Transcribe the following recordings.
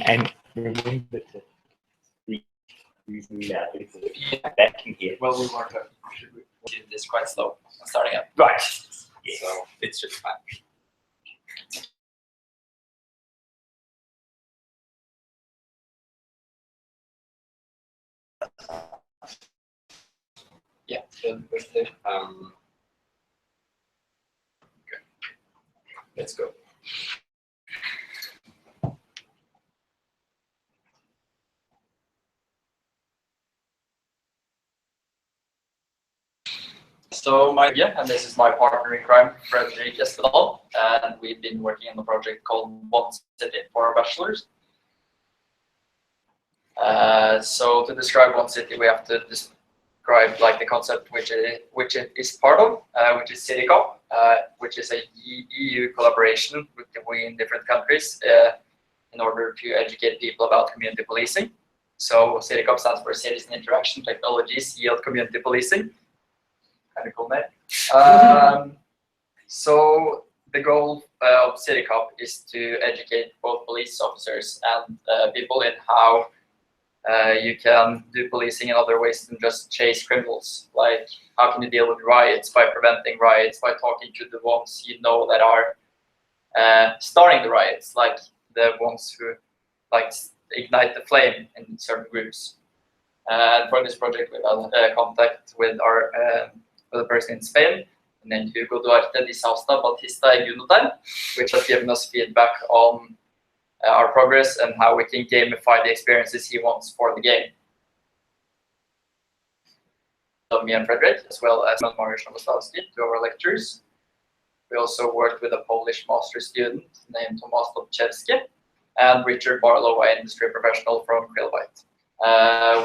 And remember to that can hear. Well, we want to do this quite slow. Starting up. Right. Yes. So it's just fine. Yeah. Okay. Let's go. So and this is my partner in crime, Fredrik Estedal, and we've been working on a project called One City for our bachelors. So to describe One City, we have to describe like the concept which it is part of, which is CityCop, which is a EU collaboration between different countries in order to educate people about community policing. So CityCop stands for Citizen Interaction Technologies Yield Community Policing. Kind of cool name. So the goal of CityCop is to educate both police officers and people in how you can do policing in other ways than just chase criminals. Like how can you deal with riots by preventing riots, by talking to the ones you know that are starting the riots, like the ones who like ignite the flame in certain groups. And for this project, we had contact with our with a person in Spain named Hugo Duarte di Sausta Batista Egunotan, which has given us feedback on our progress and how we can gamify the experiences he wants for the game. So me and Fredrik, as well as Mariusz Nowostowski, to our lectures. We also worked with a Polish master student named Tomasz Dobczewski and Richard Barlow, an industry professional from Krillbite.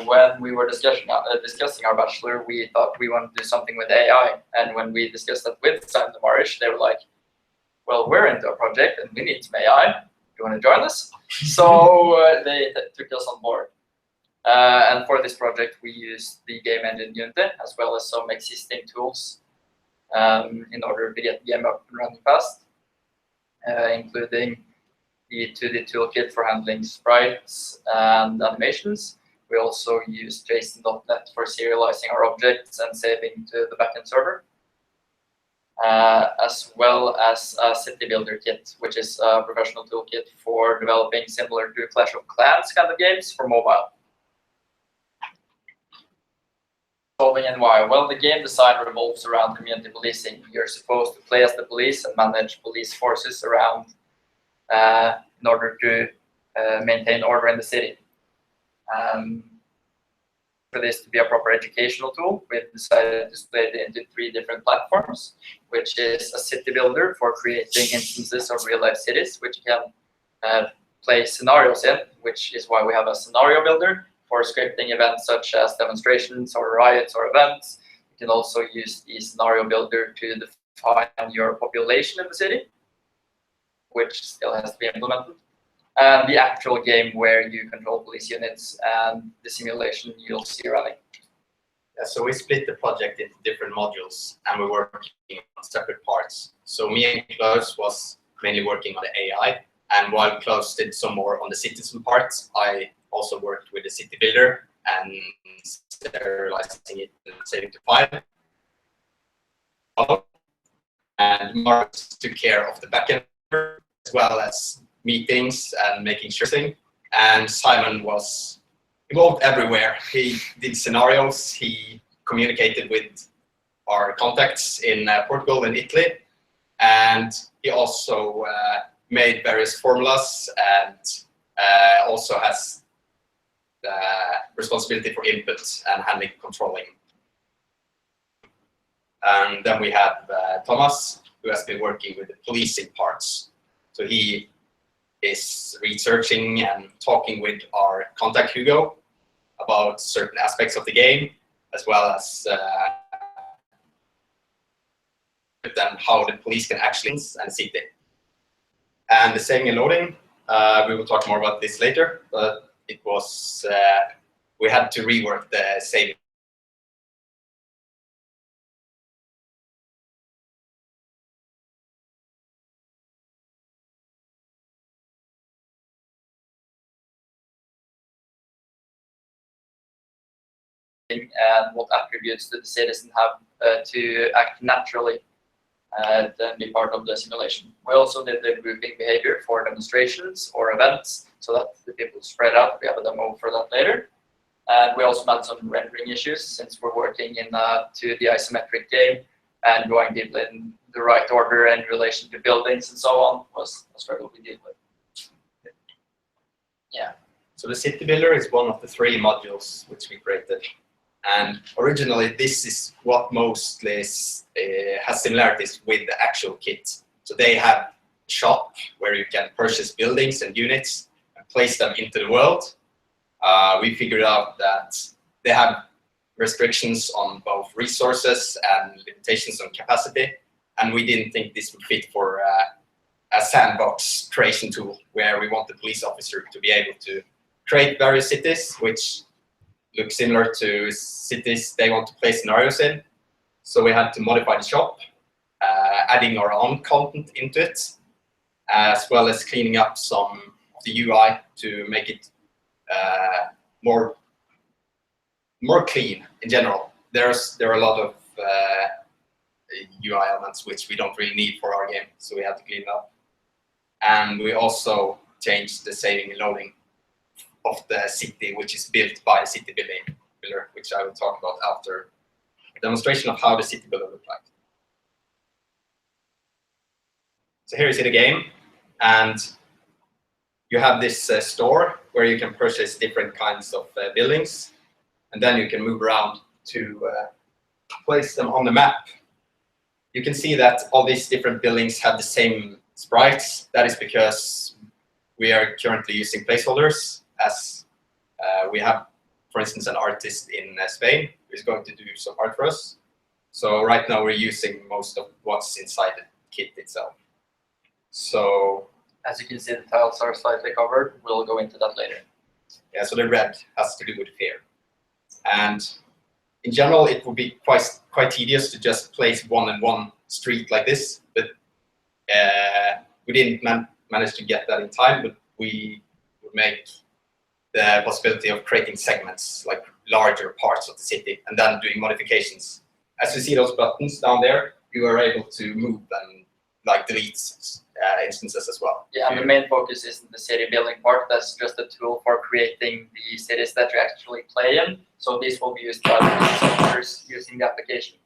When we were discussing our bachelor, we thought we wanted to do something with AI. And when we discussed that with Simon and Mariusz, they were like, well, we're into a project and we need some AI. Do you want to join us? So they took us on board. And for this project, we used the game engine Unity, as well as some existing tools in order to get the game up and running fast, including the 2D toolkit for handling sprites and animations. We also use JSON.NET for serializing our objects and saving to the backend server, as well as a City Builder kit, which is a professional toolkit for developing similar to Clash of Clans kind of games for mobile. Solving and why? Well, the game design revolves around community policing. You're supposed to play as the police and manage police forces around in order to maintain order in the city. For this to be a proper educational tool, we've decided to split it into 3 different platforms, which is a city builder for creating instances of real-life cities, which you can play scenarios in, which is why we have a scenario builder for scripting events such as demonstrations or riots or events. You can also use the scenario builder to define your population in the city, which still has to be implemented, and the actual game where you control police units and the simulation you'll see running. Yeah, so we split the project into different modules and we're working on separate parts. So me and Klaus was mainly working on the AI, and while Klaus did some more on the citizen parts, I also worked with the city builder and serializing it and saving to file. And Mark took care of the backend as well as meetings and making sure thing. And Simon was involved everywhere. He did scenarios, he communicated with our contacts in Portugal and Italy, and he also made various formulas and also has responsibility for input and handling controlling. And then we have Thomas, who has been working with the policing parts. So he is researching and talking with our contact Hugo about certain aspects of the game, as well as then how the police can actually and city. And the saving and loading, we will talk more about this later, but it was we had to rework the saving working and what attributes do the citizen have to act naturally and be part of the simulation. We also did the grouping behavior for demonstrations or events so that the people spread out. We have a demo for that later. And we also had some rendering issues since we're working in a 2D isometric game, and drawing people in the right order in relation to buildings and so on was a struggle we deal with. Yeah. So the city builder is one of the 3 modules which we created. And originally, this is what mostly has similarities with the actual kit. So they have a shop where you can purchase buildings and units and place them into the world. We figured out that they have restrictions on both resources and limitations on capacity. And we didn't think this would fit for a sandbox creation tool where we want the police officer to be able to create various cities, which look similar to cities they want to play scenarios in. So we had to modify the shop, adding our own content into it, as well as cleaning up some of the UI to make it more clean in general. There are a lot of UI elements which we don't really need for our game, so we had to clean it up. And we also changed the saving and loading of the city, which is built by the city builder, which I will talk about after a demonstration of how the city builder looks like. So here you see the game, and you have this store where you can purchase different kinds of buildings, and then you can move around to place them on the map. You can see that all these different buildings have the same sprites. That is because we are currently using placeholders, as we have, for instance, an artist in Spain who is going to do some art for us. So right now we're using most of what's inside the kit itself. So as you can see, the tiles are slightly covered. We'll go into that later. Yeah, so the red has to do with fear. And in general, it would be quite tedious to just place one in one street like this, but we didn't manage to get that in time, but we would make the possibility of creating segments, like larger parts of the city, and then doing modifications. As you see those buttons down there, you are able to move and like delete instances as well. Yeah, and the main focus isn't the city building part. That's just a tool for creating the cities that you actually play in. So this will be used by the users using the application.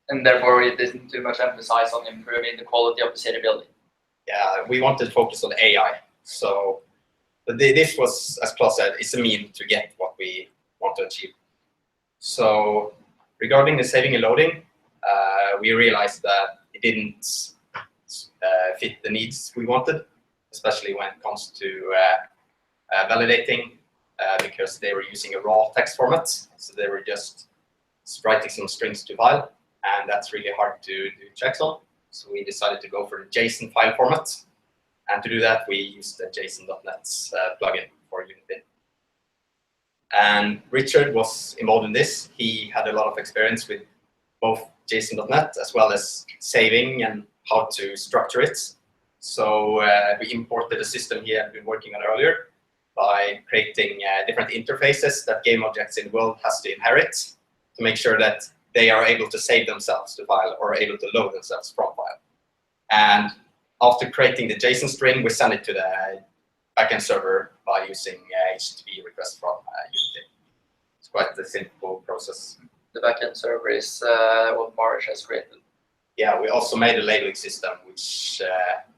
And therefore, it isn't too much emphasis on improving the quality of the city building. Yeah, we wanted to focus on AI. So this was, as Claus said, it's a mean to get what we want to achieve. So regarding the saving and loading, we realized that it didn't fit the needs we wanted, especially when it comes to validating, because they were using a raw text format. So they were just writing some strings to file, and that's really hard to do checks on. So we decided to go for the JSON file format. And to do that, we used the JSON.NET plugin for Unity. And Richard was involved in this. He had a lot of experience with both JSON.NET as well as saving and how to structure it. So we imported a system he had been working on earlier by creating different interfaces that game objects in the world has to inherit to make sure that they are able to save themselves to file or able to load themselves from file. And after creating the JSON string, we send it to the backend server by using HTTP request from Unity. It's quite a simple process. The backend server is what Marish has created. Yeah, we also made a labeling system which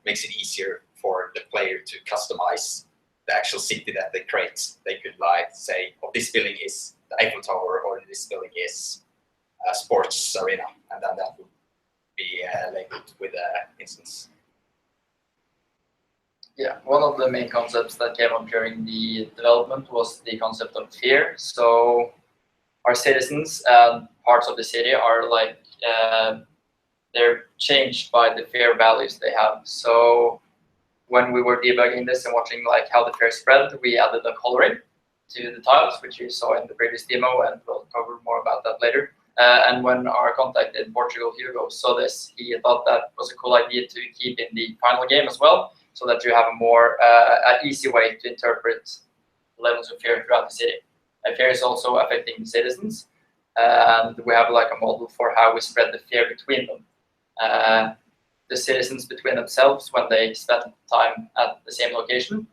makes it easier for the player to customize the actual city that they create. They could like say, oh, this building is the Eiffel Tower, or this building is a sports arena, and then that would be labeled with an instance. Yeah, one of the main concepts that came up during the development was the concept of fear. So our citizens and parts of the city are like, they're changed by the fear values they have. So when we were debugging this and watching like how the fear spread, we added the coloring to the tiles, which you saw in the previous demo, and we'll cover more about that later. And when our contact in Portugal, Hugo, saw this, he thought that was a cool idea to keep in the final game as well, so that you have a more an easy way to interpret levels of fear throughout the city. fear is also affecting the citizens, and we have like a model for how we spread the fear between them. The citizens between themselves when they spend time at the same location,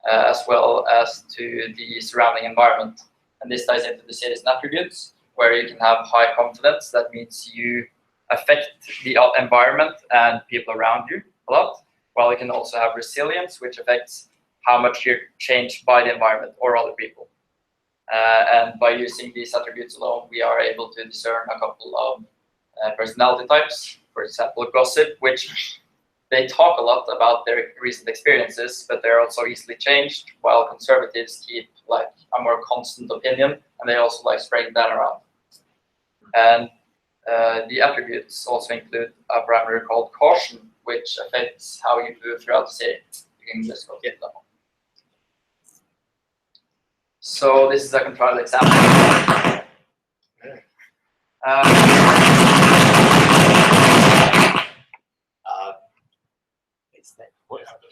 as well as to the surrounding environment. And this ties into the citizen attributes, where you can have high confidence. That means you affect the environment and people around you a lot, while you can also have resilience, which affects how much you're changed by the environment or other people. And by using these attributes alone, we are able to discern a couple of personality types. For example, gossip, which they talk a lot about their recent experiences, but they're also easily changed, while conservatives keep like a more constant opinion, and they also like spreading that around. And the attributes also include a parameter called caution, which affects how you move throughout the city. You can just go get that one. So this is a controlled example.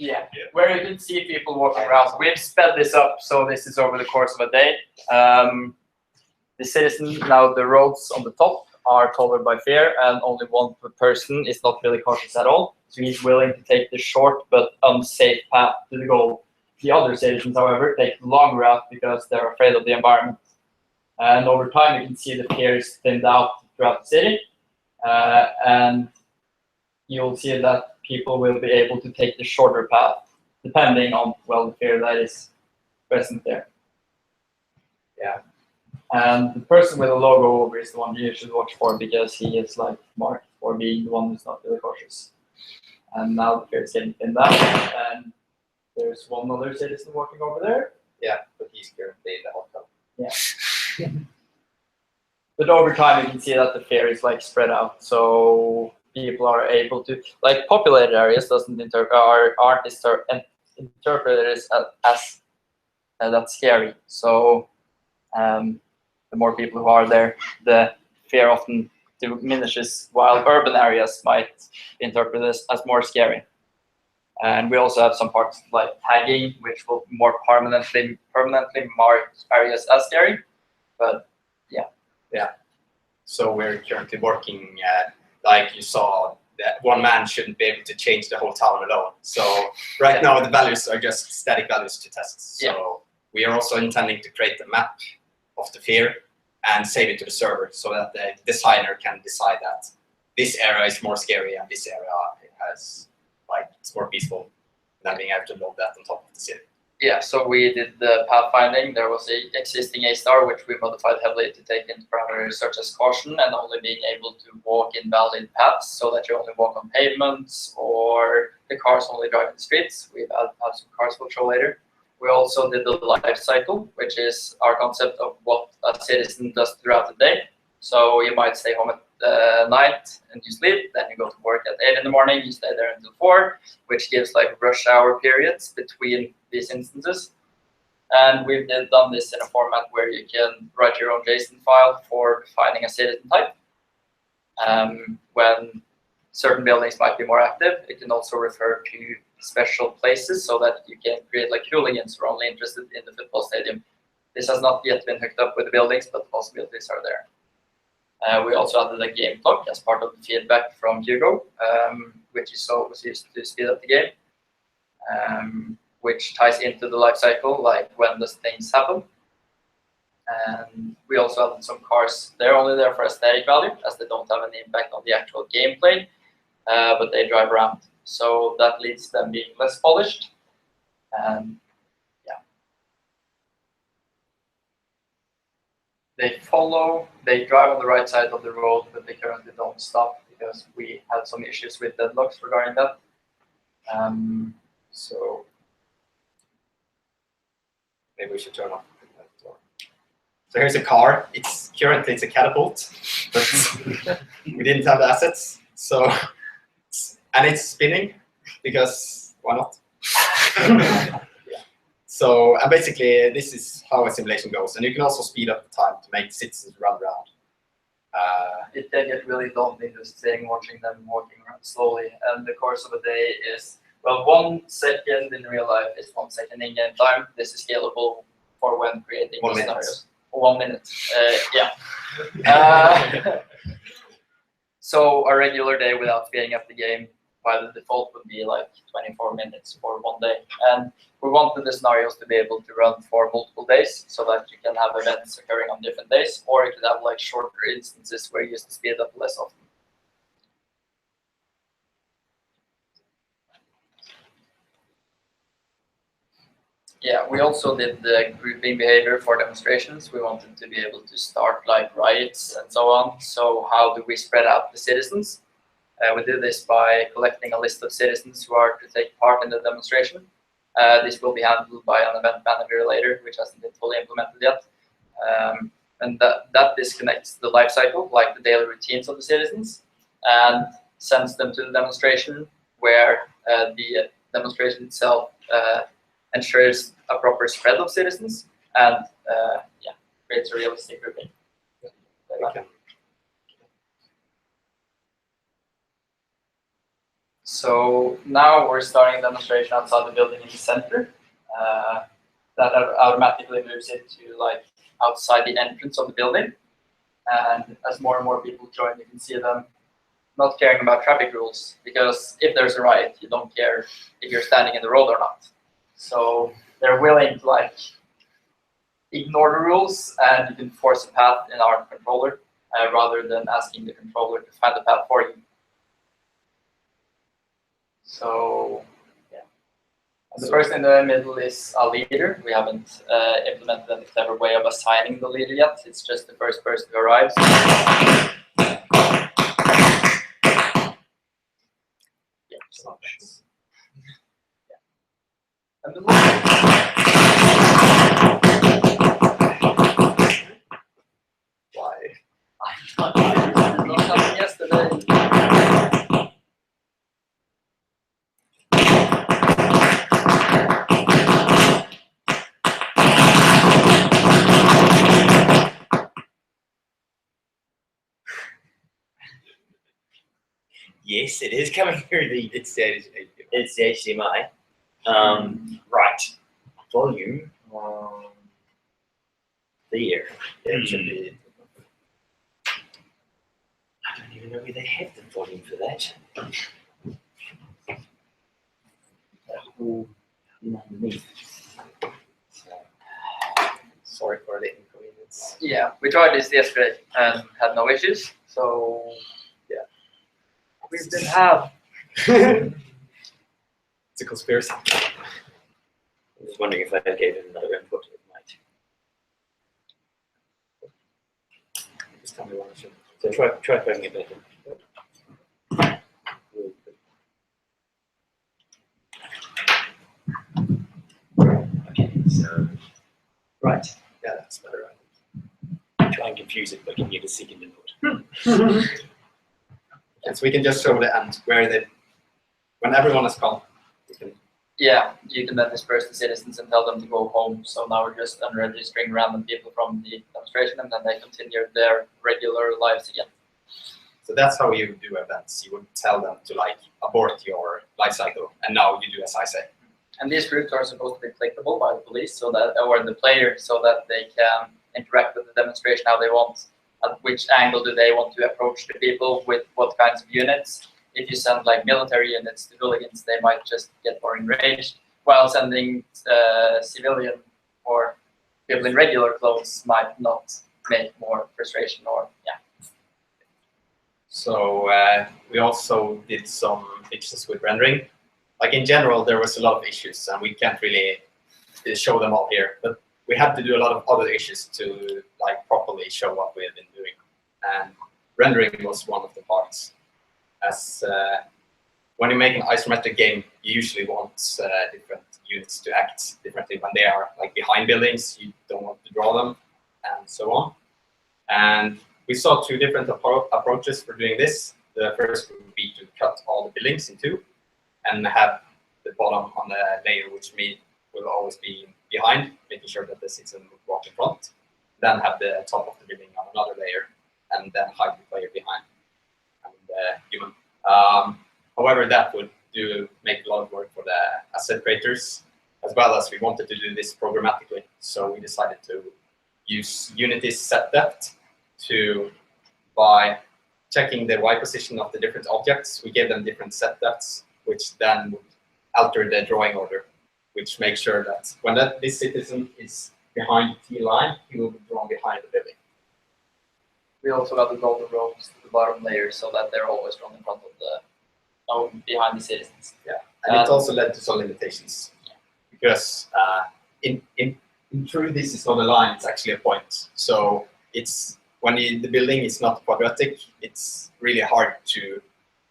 Yeah, where you can see people walking around. We've sped this up, so this is over the course of a day. The citizens, now the roads on the top are covered by fear, and only one person is not really cautious at all. So he's willing to take the short but unsafe path to the goal. The other citizens, however, take the long route because they're afraid of the environment. And over time, you can see the fear is thinned out throughout the city, and you'll see that people will be able to take the shorter path, depending on, well, the fear that is present there. Yeah. And the person with the logo over is the one you should watch for, because he is like marked for being the one who's not really cautious. And now the fear is getting thinned out, and there's one other citizen walking over there. Yeah, but he's currently in the hot tub. Yeah. But over time, you can see that the fear is like spread out, so people are able to, like, populated areas aren't interpreted as that scary. So the more people who are there, the fear often diminishes, while urban areas might interpret this as more scary. And we also have some parts like tagging, which will more permanently mark areas as scary. But yeah. So we're currently working, like you saw, that one man shouldn't be able to change the whole town alone. So right now the values are just static values to test. So we are also intending to create a map of the fear and save it to the server, so that the designer can decide that this area is more scary and this area it's more peaceful, than being able to load that on top of the city. Yeah, so we did the pathfinding. There was a existing A-star, which we modified heavily to take into parameters such as caution and only being able to walk in valid paths, so that you only walk on pavements or the cars only drive in the streets. We have some cars we'll show later. We also did the life cycle, which is our concept of what a citizen does throughout the day. So you might stay home at night and you sleep, then you go to work at 8 in the morning, you stay there until 4, which gives like rush hour periods between these instances. And we've done this in a format where you can write your own JSON file for defining a citizen type. When certain buildings might be more active, it can also refer to special places, so that you can create like hooligans who are only interested in the football stadium. This has not yet been hooked up with the buildings, but the possibilities are there. We also added a game clock as part of the feedback from Hugo, which is was used to speed up the game, which ties into the life cycle, like when does things happen. And we also added some cars. They're only there for aesthetic value, as they don't have any impact on the actual gameplay, but they drive around. So that leads to them being less polished. They drive on the right side of the road, but they currently don't stop because we had some issues with deadlocks regarding that. So maybe we should turn off that door. So here's a car. Currently it's a catapult, but we didn't have the assets. So and it's spinning because why not? So, and basically, this is how a simulation goes. And you can also speed up the time to make citizens run around. It can get really daunting just watching them walking around slowly. And the course of a day is, well, 1 second in real life is 1 second in game time. This is scalable for when creating scenarios. 1 minute. Yeah. So a regular day without speeding up the game by the default would be like 24 minutes for 1 day. And we wanted the scenarios to be able to run for multiple days so that you can have events occurring on different days, or you could have like shorter instances where you use the speed up less often. Yeah, we also did the grouping behavior for demonstrations. We wanted to be able to start like riots and so on. So how do we spread out the citizens? We did this by collecting a list of citizens who are to take part in the demonstration. This will be handled by an event manager later, which hasn't been fully implemented yet. And that disconnects the life cycle, like the daily routines of the citizens, and sends them to the demonstration, where the demonstration itself ensures a proper spread of citizens and yeah, creates a realistic grouping. Okay. So now we're starting a demonstration outside the building in the center. That automatically moves it to like outside the entrance of the building. And as more and more people join, you can see them not caring about traffic rules, because if there's a riot, you don't care if you're standing in the road or not. So they're willing to like ignore the rules, and you can force a path in our controller rather than asking the controller to find the path for you. So yeah, and the person in the middle is a leader. We haven't implemented any clever way of assigning the leader yet. It's just the first person who arrives. Yeah, so and the Why? not happened yesterday. Yes, it is coming through the. It's the It's the HDMI. Right. Volume. There. There should be. I don't even know where they have the volume for that. Oh, underneath. So, Sorry for the inconvenience. Yeah, we tried this yesterday and had no issues. So yeah, we've been have. It's a conspiracy. I'm just wondering if I gave it another input, it might. Just tell me what I should. So try putting it better. Okay, so right. Yeah, that's better. Try and confuse it by giving it a second input. And so we can just show the end where when everyone has come, we can. Yeah, you can then disperse the citizens and tell them to go home. So now we're just unregistering random people from the demonstration, and then they continue their regular lives again. So that's how you do events. You would tell them to like abort your life cycle, and now you do as I say. And these groups are supposed to be clickable by the police, so that, or the player, so that they can interact with the demonstration how they want. At which angle do they want to approach the people, with what kinds of units? If you send like military units to hooligans, they might just get more enraged, while sending civilian or people in regular clothes might not make more frustration or yeah. So we also did some fixes with rendering. Like in general, there was a lot of issues, and we can't really show them all here. But we had to do a lot of other issues to like properly show what we have been doing, and rendering was one of the parts. As when you make an isometric game, you usually want different units to act differently when they are like behind buildings. You don't want to draw them, and so on. And we saw two different approaches for doing this. The first would be to cut all the buildings in two, and have the bottom on the layer, which will always be behind, making sure that the citizen will walk in front. Then have the top of the building on another layer, and then hide the player behind and the human. However, that would make a lot of work for the asset creators, as well as we wanted to do this programmatically. So we decided to use Unity's set depth by checking the Y position of the different objects. We gave them different set depths, which then would alter the drawing order, which makes sure that when this citizen is behind the T line, he will be drawn behind the building. We also got the golden rows to the bottom layer so that they're always drawn in front of behind the citizens. And it also led to some limitations, because in truth, this is not a line; it's actually a point. So it's when the building is not quadratic, it's really hard to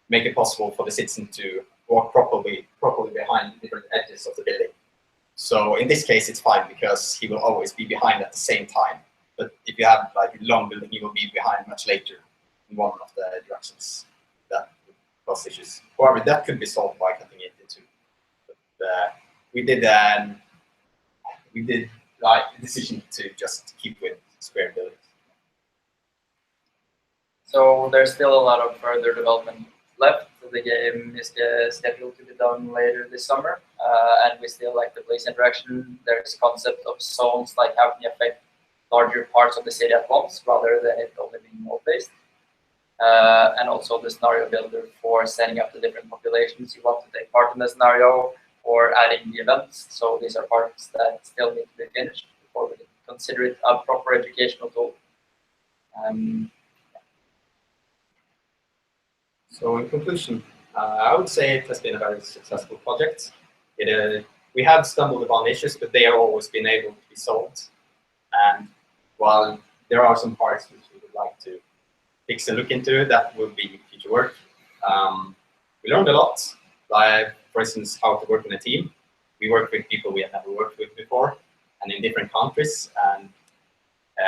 make it possible for the citizen to walk properly behind the different edges of the building. So in this case, it's fine because he will always be behind at the same time. But if you have like a long building, he will be behind much later in one of the directions. That would cause issues. However, that could be solved by cutting it into. But we did like the decision to just keep with square buildings. So there's still a lot of further development left. The game is scheduled to be done later this summer, and we still like the police interaction. There's concept of zones, like how can you affect larger parts of the city at once, rather than it only being node-based. And also the scenario builder for setting up the different populations you want to take part in the scenario, or adding the events. So these are parts that still need to be finished before we can consider it a proper educational tool. So in conclusion, I would say it has been a very successful project. We have stumbled upon issues, but they have always been able to be solved. And while there are some parts which we would like to fix and look into, that will be future work. We learned a lot, like, for instance, how to work in a team. We worked with people we had never worked with before, and in different countries, and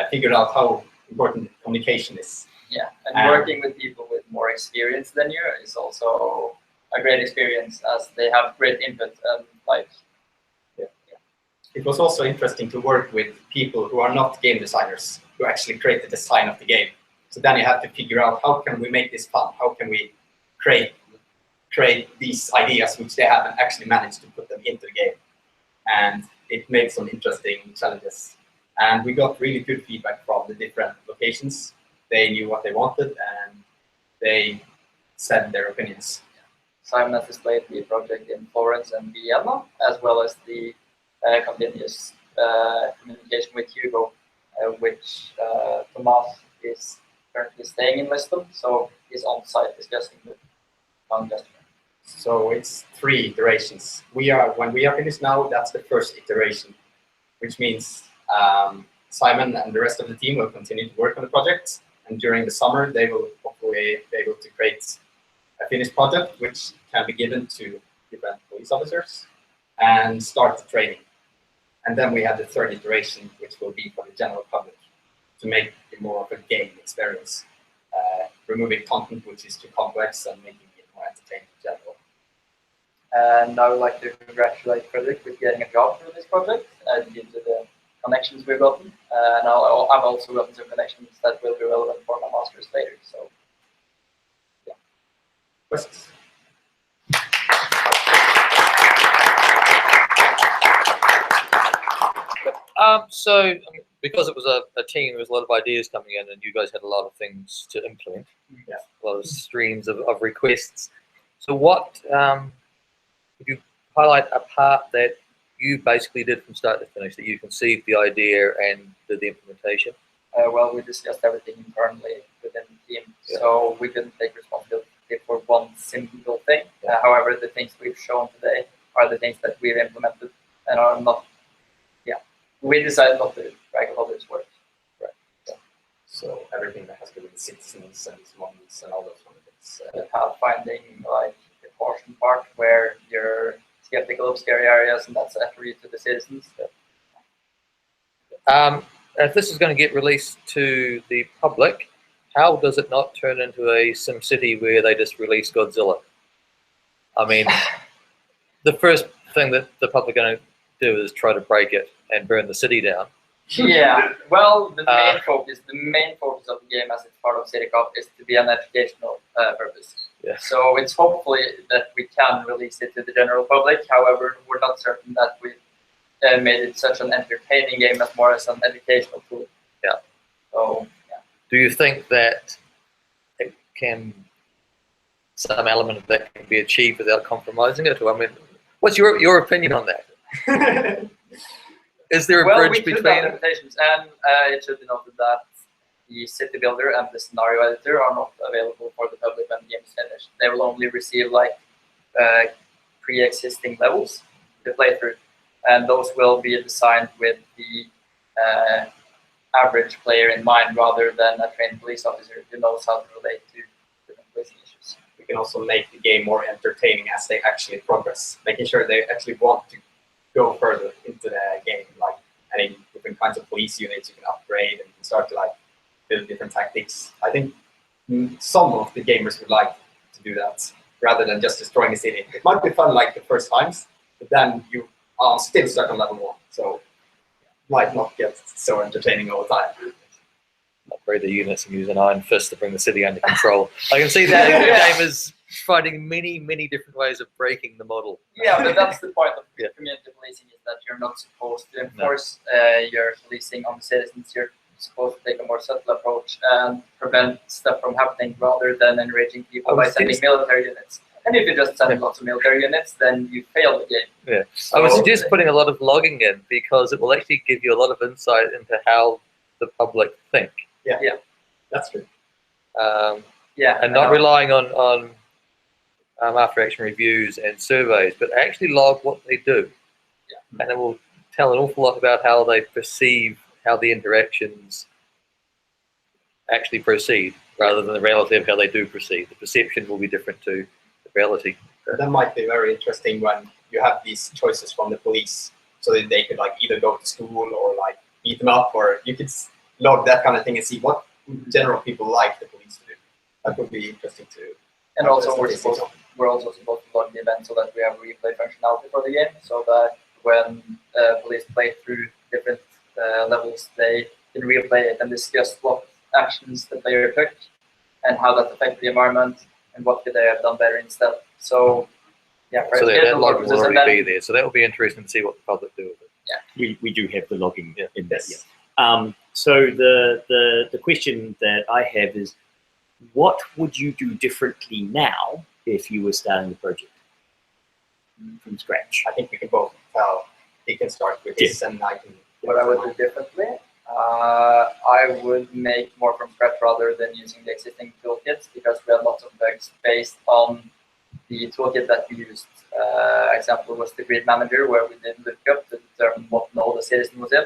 figured out how important communication is. Yeah, and working with people with more experience than you is also a great experience, as they have great input and like. It was also interesting to work with people who are not game designers, who actually create the design of the game. So then you have to figure out, how can we make this fun? How can we create these ideas which they haven't actually managed to put them into the game? And it made some interesting challenges. And we got really good feedback from the different locations. They knew what they wanted, and they said their opinions. Simon has displayed the project in Florence and Vienna, as well as the continuous communication with Hugo, which Tomas is currently staying in Lisbon, so he's on site discussing with one customer. So it's 3 iterations. When we are finished now, that's the first iteration, which means Simon and the rest of the team will continue to work on the project, and during the summer they will hopefully be able to create a finished project which can be given to different police officers and start the training. And then we have the 3rd iteration, which will be for the general public, to make it more of a game experience, removing content which is too complex and making it more entertaining in general. And I would like to congratulate Fredrik with getting a job for this project due to the connections we've gotten. And I've also gotten some connections that will be relevant for my master's later. So, yeah. Questions? Because it was a team, there was a lot of ideas coming in, and you guys had a lot of things to implement. Yeah. A lot of streams of requests. So what, could you highlight a part that you basically did from start to finish, that you conceived the idea and did the implementation? Well, we discussed everything internally within the team, Yeah. so we didn't take responsibility for one single thing. However, the things we've shown today are the things that we've implemented and are not. We decided not to drag others' work. Right. Yeah. So everything that has to do with citizens and ones and all those kind of things. Finding like the portion part where you're skeptical of scary areas, and that's attributed to the citizens. If this is going to get released to the public, how does it not turn into a SimCity where they just release Godzilla? I mean, the first thing that the public are going to do is try to break it and burn the city down. Yeah, well, the main focus of the game as it's part of CityCop is to be an educational purpose. Yeah. So it's hopefully that we can release it to the general public. However, we're not certain that we made it such an entertaining game as more as an educational tool. Yeah. So yeah. Do you think that it can, some element of that can be achieved without compromising it? Or, I mean, what's your opinion on that? Is there a Well, bridge we could between? have limitations, and it should be noted that the city builder and the scenario editor are not available for the public when the game is finished. They will only receive like pre-existing levels to play through, and those will be designed with the average player in mind rather than a trained police officer who knows how to relate to different policing issues. We can also make the game more entertaining as they actually progress, making sure they actually want to go further into the game, like adding different kinds of police units you can upgrade and you can start to like build different tactics. I think some of the gamers would like to do that rather than just destroying a city. It might be fun like the first times, but then you are still stuck on level 1, so it might not get so entertaining all the time. Upgrade the units and use an iron fist to bring the city under control. I can see that the game is finding many different ways of breaking the model. Yeah, but that's the point of Yeah. community policing, is that you're not supposed to enforce your policing on the citizens. You're supposed to take a more subtle approach and prevent stuff from happening rather than enraging people by sending military units. And if you just send lots of military units, then you fail the game. Yeah. So, I would suggest putting a lot of logging in because it will actually give you a lot of insight into how the public think. That's true. And not relying on after action reviews and surveys, but actually log what they do. And it will tell an awful lot about how they perceive how the interactions actually proceed rather than the reality of how they do proceed. The perception will be different to the reality. That might be very interesting when you have these choices from the police so that they could like either go to school or like beat them up, or you could log that kind of thing and see what in general people like the police to do. That would be interesting too. And also we're also supposed to log the event so that we have replay functionality for the game, so that when police play through different levels, they can replay it and discuss what actions the player took and how that affected the environment and what could they have done better instead. So yeah, So that log will already be there. So that will be interesting to see what the public do with it. We do have the logging in Yes. this. So the question that I have is, what would you do differently now if you were starting the project from scratch? I think we can both tell. He can start with this and I can. What I would do differently, I would make more from scratch rather than using the existing toolkits, because we had lots of bugs based on the toolkit that we used. Example was the grid manager, where we did look up to determine what node the citizen was in,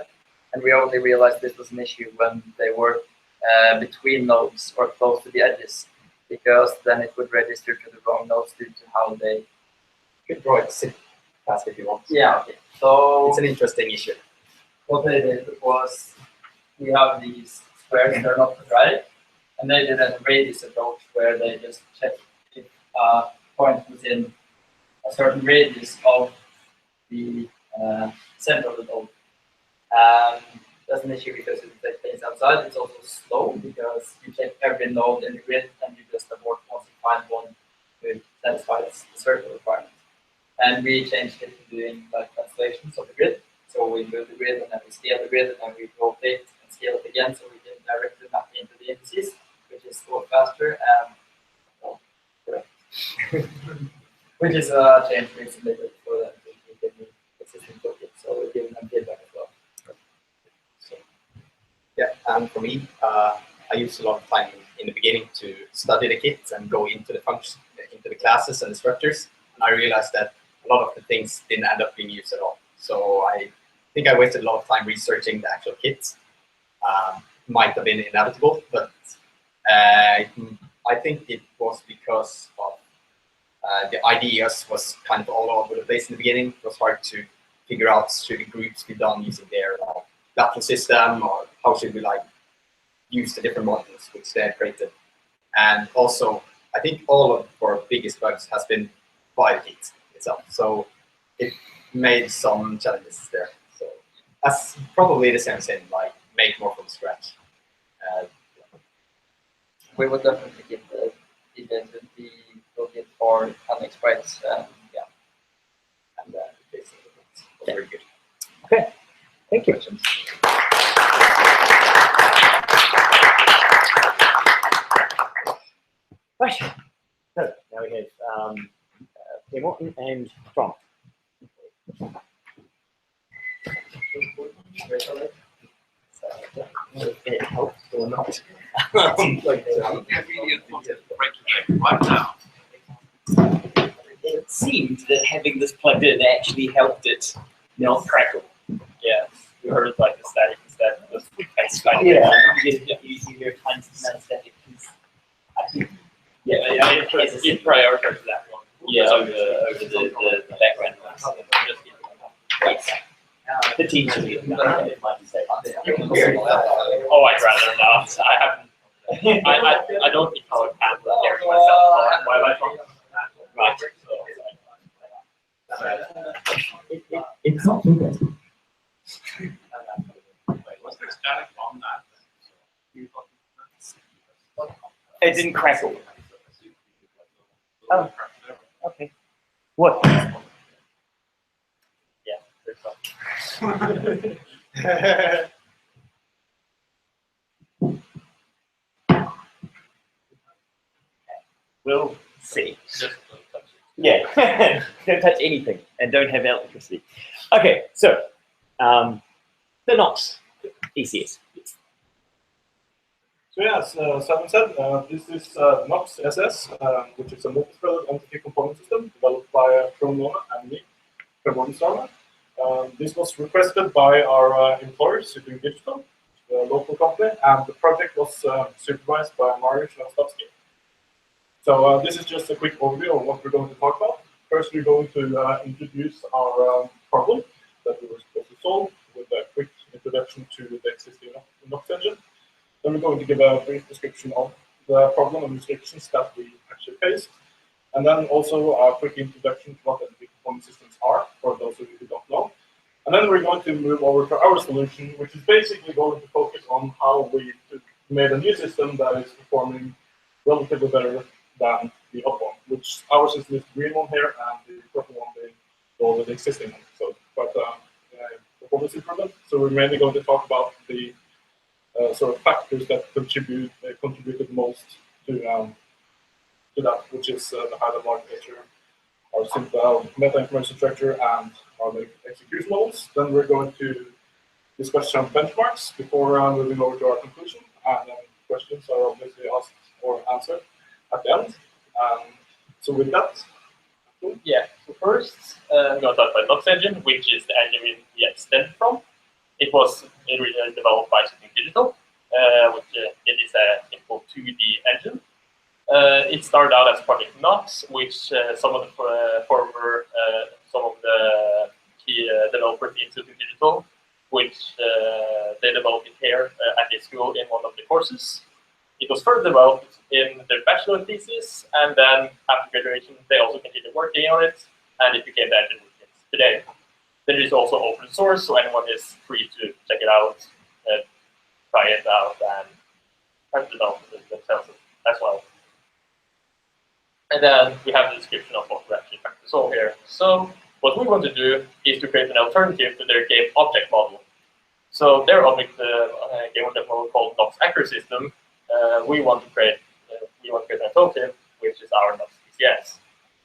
and we only realized this was an issue when they were between nodes or close to the edges, because then it would register to the wrong nodes due to how they. You can draw it fast if you want. Yeah. Okay. So It's an interesting issue. what they did was, we have these squares that are not quadratic, and they did a radius approach where they just checked if a point was in a certain radius of the center of the node. That's an issue because if you take things outside, it's also slow because you check every node in the grid and you just abort once you find one who satisfies the circle requirement. And we changed it to doing like translations of the grid. So we move the grid and then we scale the grid and then we rotate and scale it again, so we can directly map into the indices, which is both faster and which is a change we submitted for them to keep the new existing toolkit. So we're giving them feedback as well. So, yeah, and for me, I used a lot of time in the beginning to study the kit and go into the functions, into the classes and the structures, and I realized that a lot of the things didn't end up being used at all. So I think I wasted a lot of time researching the actual kit. Might have been inevitable, but I think it was because of the ideas was kind of all over the place in the beginning. It was hard to figure out, should the groups be done using their battle system, or how should we like use the different modules which they had created. And also, I think all of our biggest bugs has been by the kit itself. So it made some challenges there. So that's probably the same thing, like make more from scratch. We would definitely give the toolkit for unexpressed, yeah. And basically, it's very good. Okay, thank you. Questions? Right. So now we have Pierre Morton and Tom. It helps or not. Right now. It seemed that having this plugged in actually helped it not crackle. Yeah, you heard like the static instead of the face kind Yeah, you hear tons of static. I think, Yeah, it prioritizes that one. Yeah, So, over the background noise. Yes. The team should be it might be safe. Oh, I'd rather not. I haven't. I don't think I would handle hearing myself while I talk. Right. It's not too bad. Was there static on that? It didn't crackle. Oh. Okay. What? Yeah, there's some. We'll see. Just don't touch it. Yeah. Don't touch anything and don't have electricity. Okay, so the NOx ECS. So yeah, as Simon said, this is NOx SS, which is a multi-threaded entity component system developed by Promona and me, Promona Starman. This was requested by our employer, Super Digital, the local company, and the project was supervised by Mariusz Lastovsky. So this is just a quick overview of what we're going to talk about. First, we're going to introduce our problem that we were supposed to solve with a quick introduction to the existing NOx engine. Then we're going to give a brief description of the problem and restrictions that we actually faced. And then also a quick introduction to what entity component systems are, for those of you who don't know. And then we're going to move over to our solution, which is basically going to focus on how we made a new system that is performing relatively better than the other one, which ours is this green one here, and the purple one being the already existing one. So quite performance improvement. So we're mainly going to talk about the sort of factors that contributed most to that, which is the high-level architecture, our simple meta information structure, and our execution models. Then we're going to discuss some benchmarks before moving over to our conclusion, and then questions are obviously asked or answered at the end. So with that, Yeah, so first, I'm going to talk about NOx engine, which is the engine we extend from. It was originally developed by Super Digital, which it is a simple 2D engine. It started out as Project NOx, which some of the key developers in Super Digital, which they developed it here at the school in one of the courses. It was further developed in their bachelor thesis, and then after graduation, they also continued working on it, and it became the engine which is today. Then it is also open source, so anyone is free to check it out, try it out, and try to develop it themselves as well. And then we have the description of what we're actually trying to solve here. So what we want to do is to create an alternative to their game object model. So their game object model called NOx Accuracy System. We want to create an alternative, which is our NOx ECS.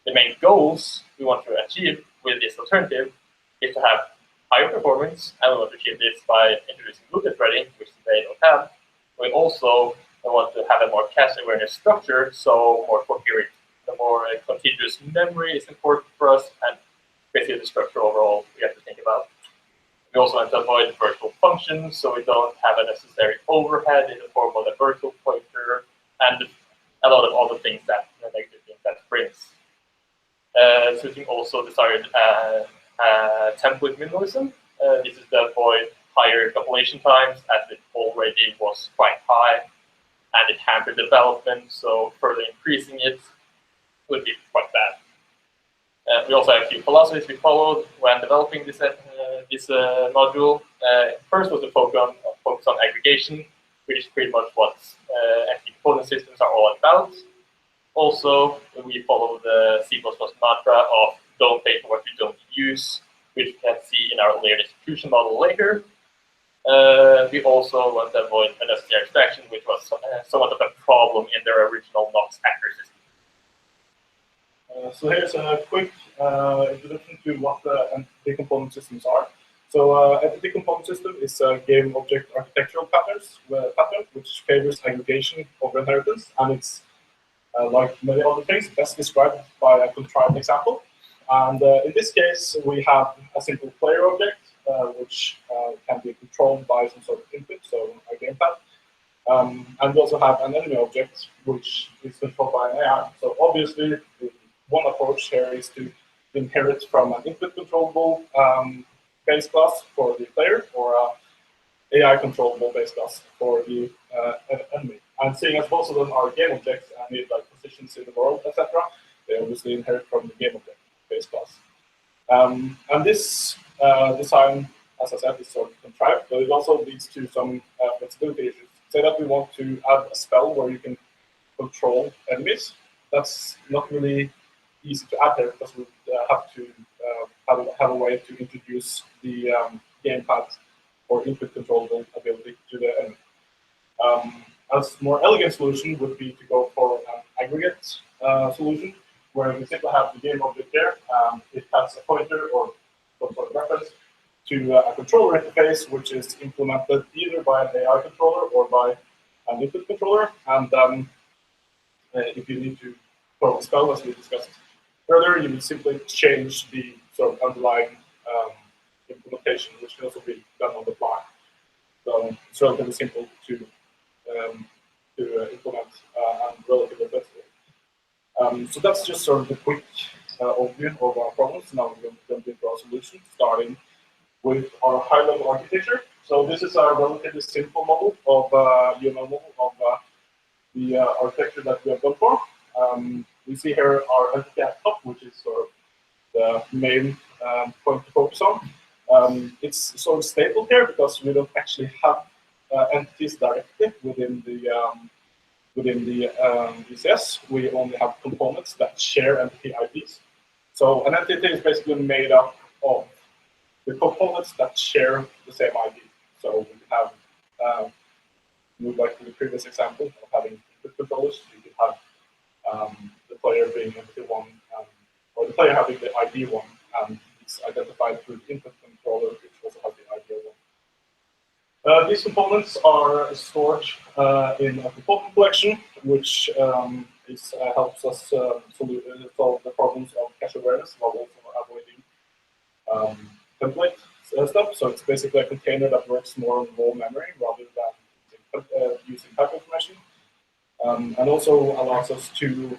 The main goals we want to achieve with this alternative is to have higher performance, and we want to achieve this by introducing multi-threading, which they don't have. We also want to have a more cache awareness structure, so more coherent. The more continuous memory is important for us, and basically the structure overall we have to think about. We also want to avoid virtual functions, so we don't have a necessary overhead in the form of a virtual pointer, and a lot of other things that negative things that brings. Switching also desired template minimalism. This is to avoid higher compilation times, as it already was quite high, and it hampered development, so further increasing it would be quite bad. We also have a few philosophies we followed when developing this module. First was the focus on aggregation, which is pretty much what entity component systems are all about. Also, we follow the C++ mantra of don't pay for what you don't use, which we can see in our layer distribution model later. We also want to avoid unnecessary extraction, which was somewhat of a problem in their original Nox hacker system. So here's a quick introduction to what the entity component systems are. So entity component system is a game object architectural pattern which favors aggregation over inheritance, and it's like many other things, best described by a contrived example. And in this case, we have a simple player object, which can be controlled by some sort of input, so a gamepad. And we also have an enemy object, which is controlled by an AI. So obviously, one approach here is to inherit from an input controllable base class for the player, or an AI controllable base class for the enemy. And seeing as both of them are game objects and need like positions in the world, etc., they obviously inherit from the game object base class. And this design, as I said, is sort of contrived, but it also leads to some flexibility issues. Say that we want to add a spell where you can control enemies. That's not really easy to add there, because we have to have a way to introduce the gamepad or input controllable ability to the enemy. A more elegant solution would be to go for an aggregate solution, where we simply have the game object there. It has a pointer or some sort of reference to a controller interface, which is implemented either by an AI controller or by an input controller. And then if you need to throw a spell, as we discussed earlier, you would simply change the sort of underlying implementation, which can also be done on the fly. So it's relatively simple to implement and relatively flexible. So that's just sort of the quick overview of our problems. Now we're going to jump into our solution, starting with our high-level architecture. So this is a relatively simple model of UML model of the architecture that we have done for. We see here our entity at top, which is sort of the main point to focus on. It's sort of stable here because we don't actually have entities directly within the ECS. We only have components that share entity IDs. So an entity is basically made up of the components that share the same ID. So we have, move back to the previous example of having input controllers. You could have the player being entity one, or the player having the ID one, and it's identified through the input controller, which also has the ID one. These components are stored in a component collection, which helps us solve the problems of cache awareness while also avoiding template stuff. So it's basically a container that works more on raw memory rather than using type information, and also allows us to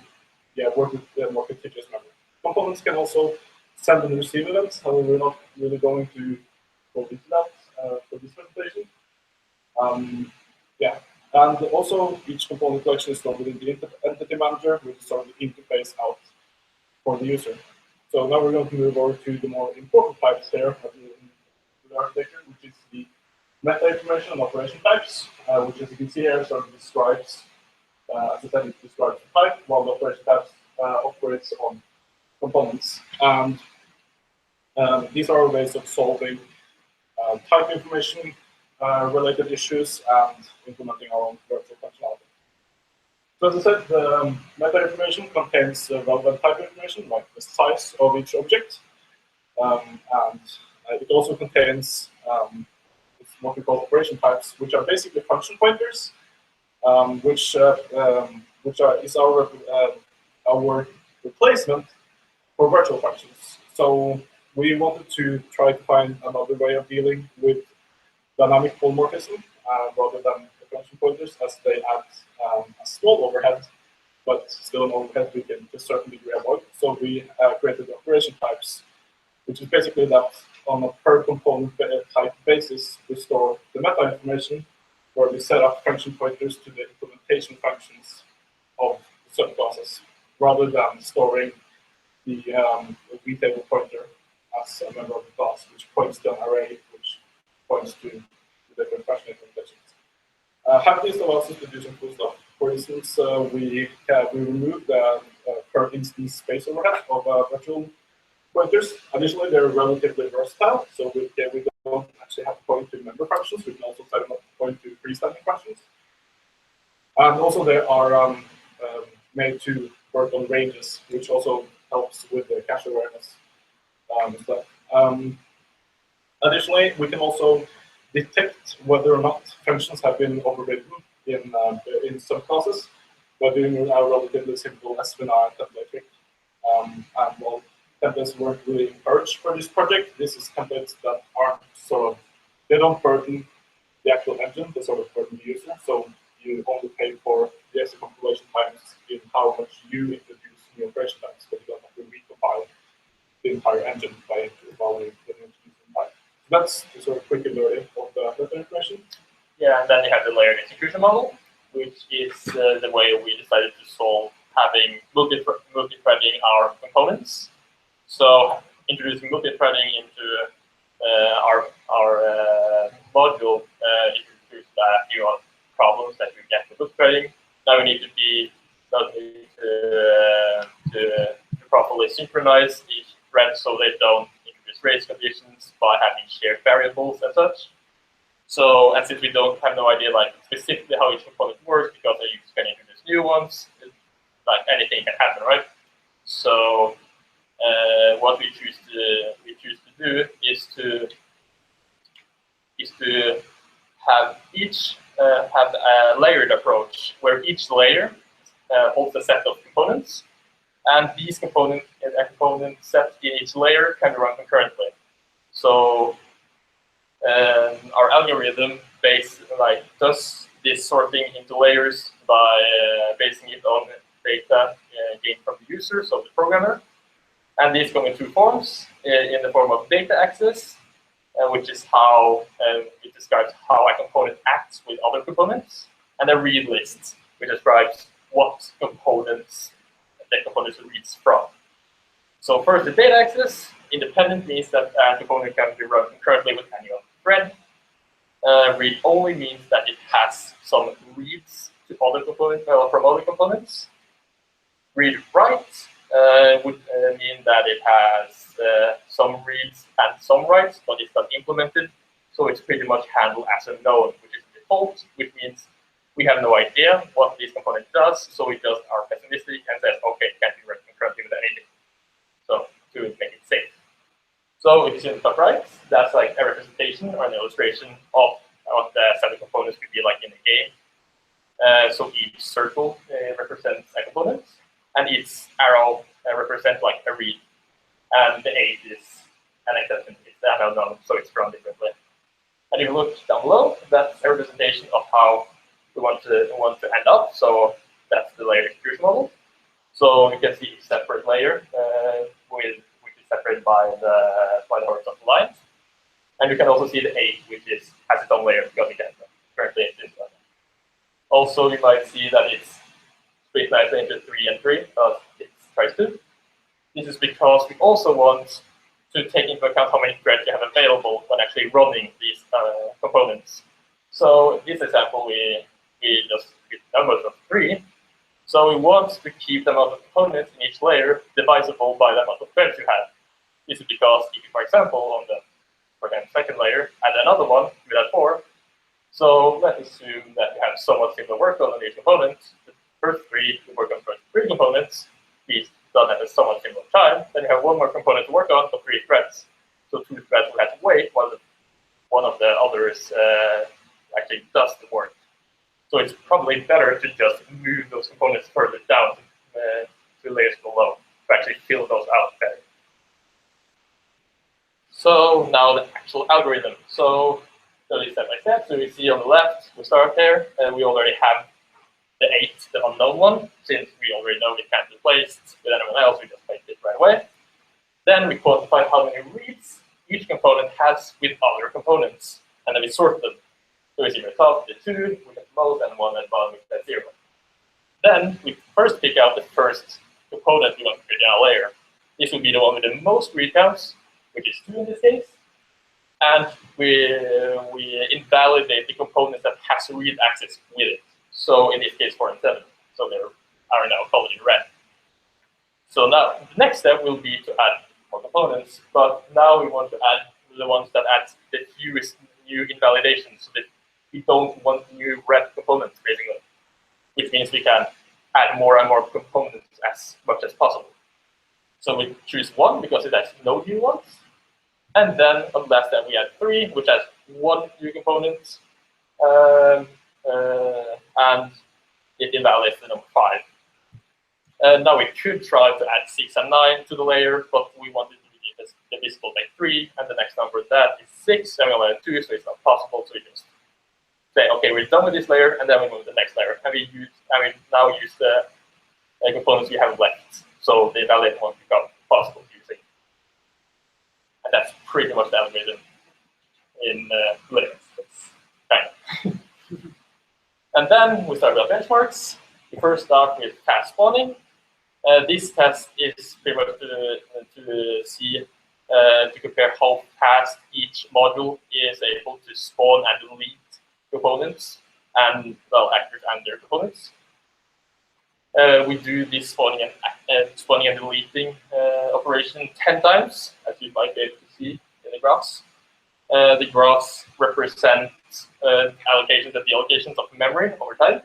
work with more contiguous memory. Components can also send and receive events. However, we're not really going to go into that for this presentation. And also each component collection is stored within the entity manager, which is sort of the interface out for the user. So now we're going to move over to the more important types here of the architecture, which is the meta information and operation types, which, as you can see here, sort of describes, as I said, it describes the type, while the operation types operates on components. And these are ways of solving type information related issues and implementing our own virtual functionality. So as I said, the meta information contains relevant type information, like the size of each object. And it also contains what we call operation types, which are basically function pointers, which is our replacement for virtual functions. So we wanted to try to find another way of dealing with dynamic polymorphism rather than the function pointers, as they add a small overhead, but still an overhead we can to a certain degree avoid. So we created the operation types, which is basically that on a per component type basis, we store the meta information, where we set up function pointers to the implementation functions of certain classes, rather than storing the vtable pointer as a member of the class, which points to an array, which points to the different function implementations. Have this allows us to do some cool stuff. For instance, we remove the per instance space overhead of a virtual pointers. Additionally, they're relatively versatile, so we don't actually have to point to member functions. We can also set them up to point to freestanding functions. And also they are made to work on ranges, which also helps with the cache awareness stuff. Additionally, we can also detect whether or not functions have been overridden in subclasses by doing a relatively simple SVNI template trick. And while templates weren't really encouraged for this project, this is templates that aren't sort of, they don't burden the actual engine, they sort of burden the user. So you only pay for the extra compilation times in how much you introduce new operation types, but you don't have to recompile the entire engine by introducing type. That's the sort of quick learning of the information. Yeah, and then you have the layered execution model, which is the way we decided to solve having multi-threading our components. So introducing multi-threading into our module introduced a few problems that we get with multi-threading. Now we need to properly synchronize each thread so they don't introduce race conditions by having shared variables and such. So, and since we don't have no idea like specifically how each component works, because they can introduce new ones, like anything can happen, right? So, what we choose to do is to have each have a layered approach where each layer holds a set of components, and these component set in each layer can be run concurrently. So our algorithm does this sorting into layers by basing it on data gained from the user, so the programmer. And these come in two forms, in the form of data access, which is how it describes how a component acts with other components, and a read list, which describes what components the component reads from. So first, the data access. Independent means that a component can be run concurrently with any other thread. Read only means that it has some reads to other components from other components. Read write would mean that it has some reads and some writes, but it's not implemented. So it's pretty much handled as a node, which is default, which means we have no idea what this component does. So we just are pessimistic and says, okay, it can't be run concurrently with anything. So to make it safe. So if you see the top right, that's like a representation or an illustration of what the set of components could be like in the game. So each circle represents a component, and each arrow represents like a read. And the 8 is an exception. It's an unknown, so it's drawn differently. And if you look down below, that's a representation of how we want to end up. So that's the layered execution model. So you can see each separate layer which is separated by the horizontal lines. And you can also see the 8, which has its own layer because it can currently exist. Also, you might see that it's split nicely into 3 and 3, as it tries to. This is because we also want to take into account how many threads you have available when actually running these components. So in this example, we just get numbers of 3. So we want to keep the amount of components in each layer divisible by the amount of threads you have. This is because if you, for example, on the second layer, add another one, you add 4. So let's assume that you have somewhat similar workload on each component. The first 3, you work on the first 3 components. These done at a somewhat similar time. Then you have one more component to work on for 3 threads. So 2 threads will have to wait while one of the others actually does the work. So it's probably better to just move those components further down to layers below to actually fill those out better. So now the actual algorithm. So step by step. So we see on the left, we start there, and we already have the 8, the unknown one. Since we already know it can't be placed with anyone else, we just place it right away. Then we quantify how many reads each component has with other components, and then we sort them. So we see the top, the 2, which has most, and 1 at the bottom, which has 0. Then we first pick out the first component we want to create in our layer. This would be the one with the most read counts, which is 2 in this case. And we invalidate the components that has read access with it. So in this case, 4 and 7. So they are now colored in red. So now the next step will be to add more components, but now we want to add the ones that add the fewest new invalidations, so that we don't want new red components, basically, which means we can add more and more components as much as possible. So we choose one because it has no new ones, and then on the last step we add 3, which has 1 new component, and it invalidates the number 5. Now we could try to add 6 and 9 to the layer, but we want it to be divisible by 3, and the next number that is 6, and we only have 2, so it's not possible. So we just say, okay, we're done with this layer, and then we move to the next layer, and we now use the components we have left, so the invalidated ones become possible using. And that's pretty much the algorithm in Linux. Kind of. And then we start with our benchmarks. We first start with fast spawning. This test is pretty much to see, to compare how fast each module is able to spawn and delete components, and well, actors and their components. We do this spawning and deleting operation 10 times, as you might be able to see in the graphs. The graphs represent allocations and deallocations of memory over time.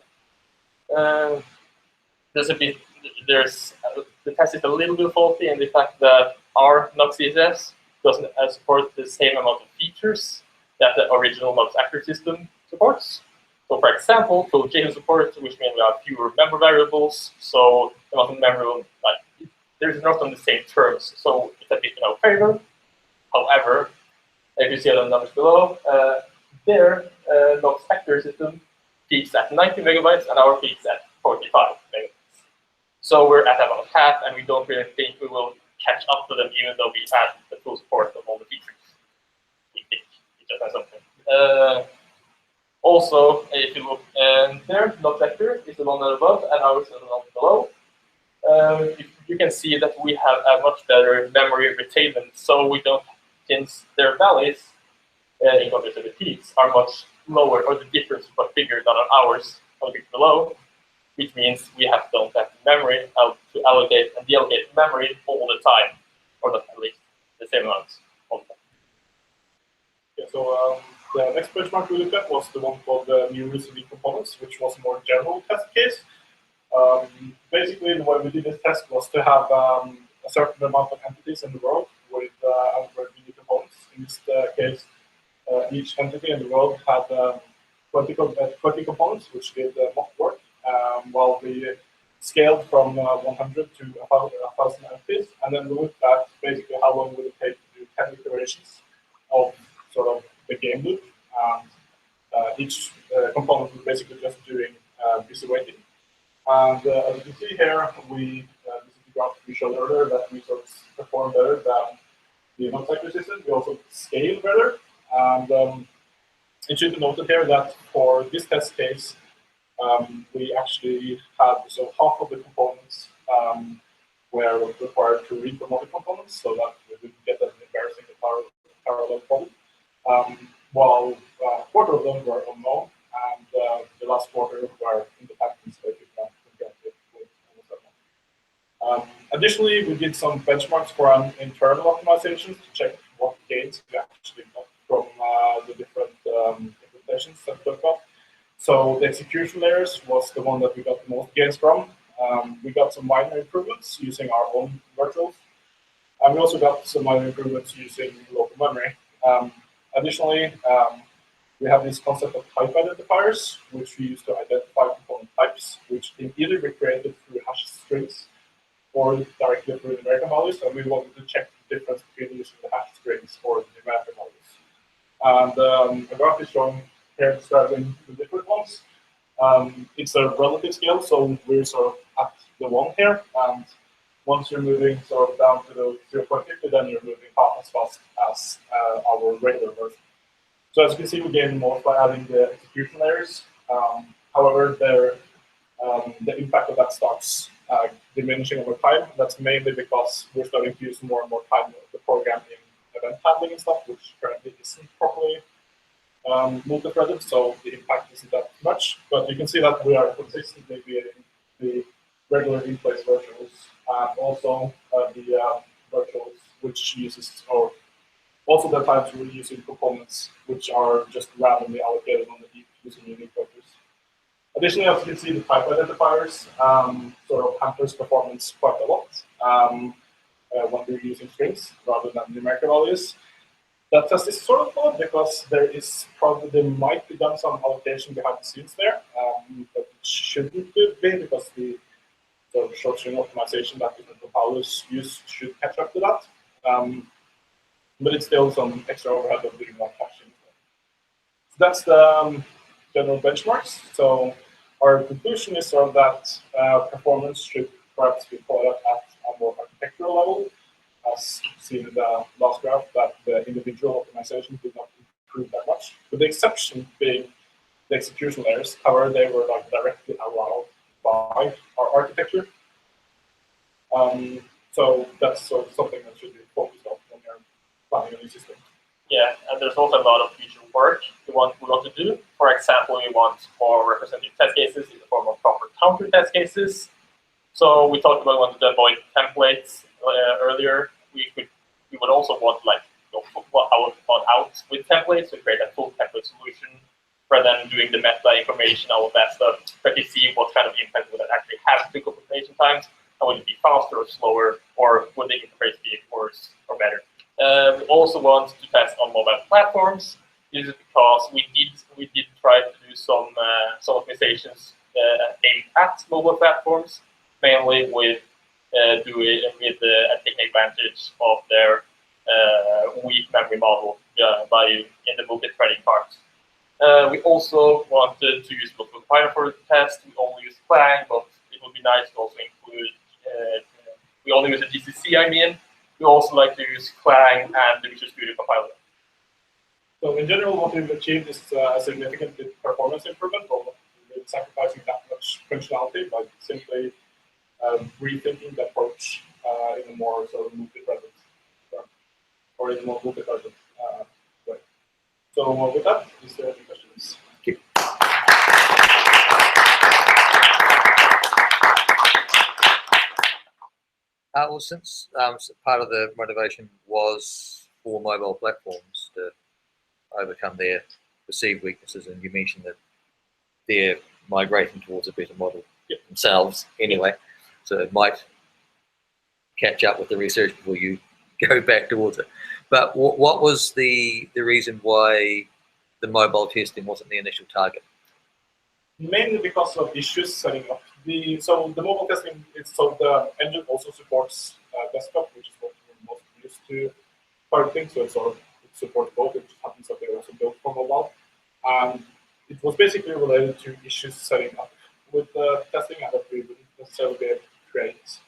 The test is a little bit faulty in the fact that our Nox CSS doesn't support the same amount of features that the original Nox actor system supports. So, for example, full JSON support, which means we have fewer member variables. So the amount of memory, there's not on the same terms. So it's a bit in our favor. However, if you see the numbers below, their Nox actor system peaks at 90 megabytes and our peaks at 45 megabytes. So we're at about half, and we don't really think we will catch up to them, even though we have the full support of all the features. We think we just have something. Also, if you look there, Nox actor is the one above, and ours is the one below. You can see that we have a much better memory retainment, so we don't, since their values in comparison to the peaks are much lower, or the difference is much bigger than on ours on the below, which means we don't have the memory to allocate and deallocate memory all the time, or not at least the same amount all the time. Yeah, so the next benchmark we looked at was the one called the new recently components, which was a more general test case. Basically, the way we did this test was to have a certain amount of entities in the world with Android Mini components. In this case, each entity in the world had 20 components, which did mock work, while we scaled from 100 to 1,000 entities, and then we looked at basically how long would it take to do 10 iterations of sort of the game loop. Each component was basically just doing busy waiting. And as you can see here, this is the graph we showed earlier, that we sort of perform better than the Nox actor system. We also scale better. And it should be noted here that for this test case, we actually had, so half of the components were required to read from other components, so that we didn't get an embarrassing parallel problem. While a quarter of them were unknown, and the last quarter were independent, so you can get it with almost everyone. Additionally, we did some benchmarks for an internal optimizations to check what gains we actually got from the different implementations that we got. So the execution layers was the one that we got the most gains from. We got some minor improvements using our own virtuals. And we also got some minor improvements using local memory. Additionally, we have this concept of type identifiers, which we use to identify component types, which can either be created through hash strings or directly through numerical values. And we wanted to check the difference between using the hash strings or the numerical values. And the graph is showing here describing the different ones. It's a relative scale, so we're sort of at the 1 here. And once you're moving sort of down to the 0.50, then you're moving half as fast as our regular version. So as you can see, we gain more by adding the execution layers. However, the impact of that starts diminishing over time. That's mainly because we're starting to use more and more time of the program in event handling and stuff, which currently isn't properly multi-threaded, so the impact isn't that much. But you can see that we are consistently getting the regular in-place virtuals and also the virtuals which which uses, or also there are times we're using components which are just randomly allocated on the heap using unique vectors. Additionally, as you can see, the type identifiers sort of hampers performance quite a lot when we're using strings rather than numerical values. That test is sort of flawed because there might be done some allocation behind the scenes there, but it shouldn't be because the sort of short string optimization that different compilers use should catch up to that. But it's still some extra overhead of doing that caching. So that's the general benchmarks. So our conclusion is sort of that performance should perhaps be followed at a more architectural level, as seen in the last graph, that the individual optimization did not improve that much, with the exception being the execution layers. However, they were like directly allowed by our architecture. So that's sort of something that should be focused on when you're planning a new system. Yeah, and there's also a lot of future work we want to do. For example, we want more representative test cases in the form of proper counter test cases. So we talked about wanting to avoid templates earlier. We would also want like out with templates to create a full template solution rather than doing the meta information, all of that stuff, but you see what kind of impact would it actually have to compilation times, and would it be faster or slower, or would the interface be worse or better? We also want to test on mobile platforms. This is because we did try to do some optimizations aimed at mobile platforms, mainly with taking advantage of their weak memory model in the multi-threading part. We also wanted to use multiple compiler for the test. We only use Clang, but it would be nice to also include. We only use a GCC, I mean. We also like to use Clang and the Visual Studio compiler. So in general, what we've achieved is a significant performance improvement, but without sacrificing that much functionality by simply rethinking the approach in a more sort of multi-threaded or in a more multi-threaded way. So with that, is there any questions? Thank you. Well, since part of the motivation was for mobile platforms to overcome their perceived weaknesses, and you mentioned that they're migrating towards a better model themselves anyway, so it might catch up with the research before you go back towards it. But what was the reason why the mobile testing wasn't the initial target? Mainly because of issues setting up so the mobile testing. So the engine also supports desktop, which is what we're most used to targeting. So it supports both. It just happens that they're also built for mobile, and it was basically related to issues setting up with the testing, and that we wouldn't necessarily be able to create.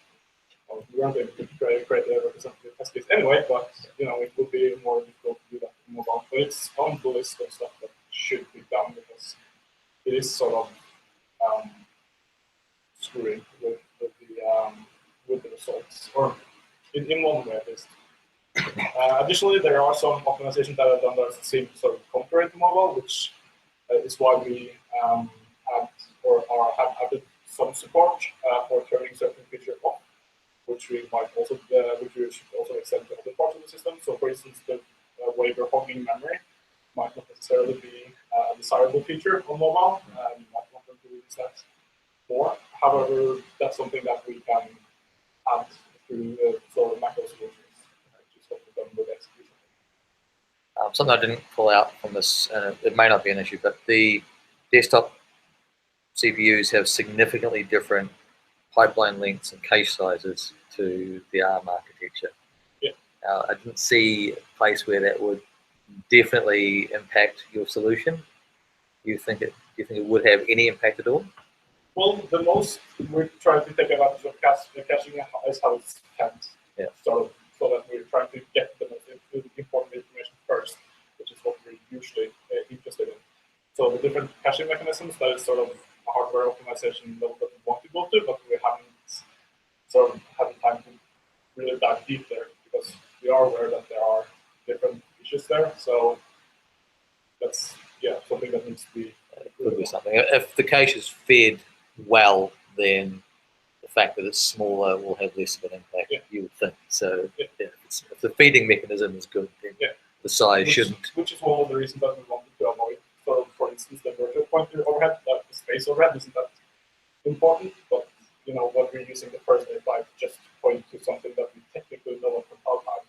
Well, we weren't able to create a representative test case anyway, but it would be more difficult to do that in mobile. But it's on the list of stuff that should be done because it is sort of screwing with the results, or in one way at least. Additionally, there are some optimizations that are done that seem sort of contrary to mobile, which is why we have added some support for turning certain features off, which we should also extend to other parts of the system. So, for instance, the waiver hogging memory might not necessarily be a desirable feature on mobile. You might want them to use that more. However, that's something that we can add through sort of macro solutions, which is what we've done with execution. Something I didn't pull out from this, and it may not be an issue, but the desktop CPUs have significantly different pipeline lengths and cache sizes to the ARM architecture. Yeah. I didn't see a place where that would definitely impact your solution. Do you think it would have any impact at all? Well, the most we're trying to take advantage of caching is how it's canned. Yeah. So that we're trying to get the important information first, which is what we're usually interested in. So the different caching mechanisms, that is sort of a hardware optimization level that we want to go to, but we haven't sort of had the time to really dive deep there because we are aware that there are different issues there. So that's something that needs to be. It could be something. If the cache is fed well, then the fact that it's smaller will have less of an impact, Yeah. you would think. So Yeah. yeah, if the feeding mechanism is good, then Yeah. the size shouldn't. Which is one of the reasons that we wanted to avoid. So, for instance, the virtual pointer overhead, the space overhead isn't that important, but when we're using the first data just to point to something that we technically know what compile time.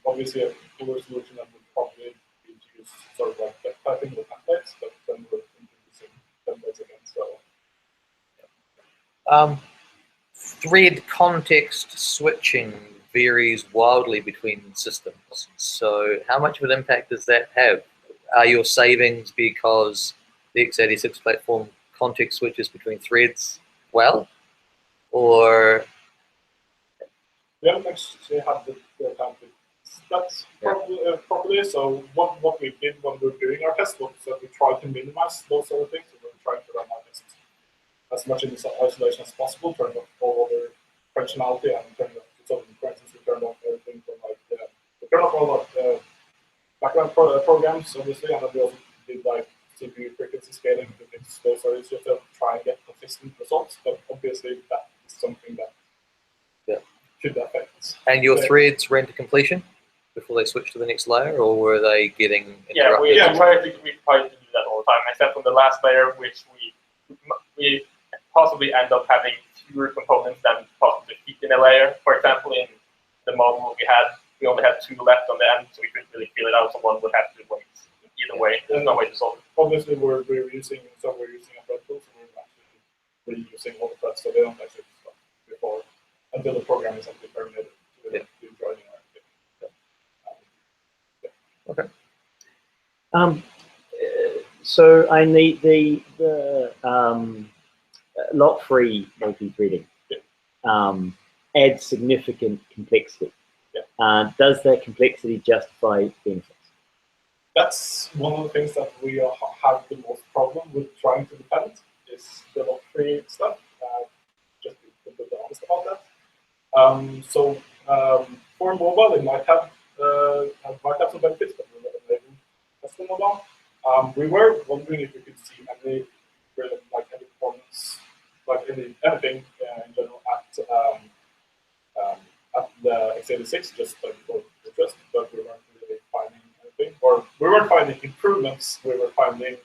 Obviously, a cooler solution that would probably be to use sort of like typing the templates, but then we're introducing templates again. So, Thread context switching varies wildly between systems. So how much of an impact does that have? Are your savings because the x86 platform context switches between threads well? Or we haven't actually had the time to stats properly. So what we did when we were doing our test was that we tried to minimize those sort of things. So we were trying to run our tests as much in isolation as possible, turn off all other functionality, and turn off, so for instance, we turned off everything from like we turned off all of background programs, obviously, and then we also did like CPU frequency scaling to fix those areas just to try and get consistent results. But obviously, that is something that should affect. and your threads ran to completion before they switched to the next layer, or were they getting interrupted? Yeah, we try to do that all the time, except on the last layer, which we possibly end up having fewer components than possibly fit in a layer. For example, in the model we only had 2 left on the end, so we couldn't really fill it out, so one would have to wait. Either way, there's no way to solve it. Obviously, we're using a thread tool, so we're actually reusing all the threads, so they don't actually stop before until the program is actually terminated. Joining Okay. So I need the lock-free multi-threading. Adds significant complexity. Does that complexity justify benefits? That's one of the things that we have the most problem with trying to defend is the lock-free stuff. Just to be honest about that. For mobile, it might have some benefits, but we're not able to test the mobile. We were wondering if we could see any performance, anything in general at the x86, just for interest, but we weren't really finding anything, or we weren't finding improvements. We were finding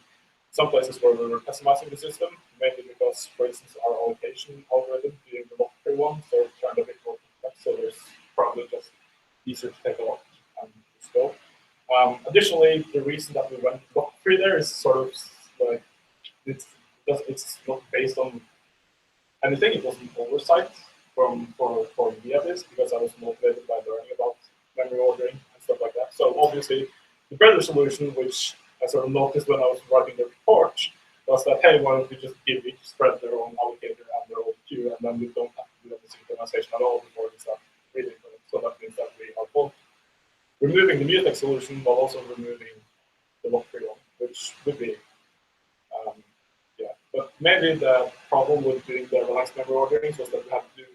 some places where we were customizing the system, mainly because, for instance, our allocation algorithm being the lock-free one, so it's turned a bit more complex, so there's probably just easier to take a look and just go. Additionally, the reason that we went lock-free there is sort of like it's not based on anything. It was an oversight for me at least, because I was motivated by learning about memory ordering and stuff like that. So obviously, the better solution, which I sort of noticed when I was writing the report, was that, hey, why don't we just give each spread their own allocator and their own queue, and then we don't have to do any synchronization at all before we start reading for it. So that means that we are both removing the Mutex solution while also removing the lock-free one, which would be, But maybe the problem with doing the relaxed memory orderings was that we had to do,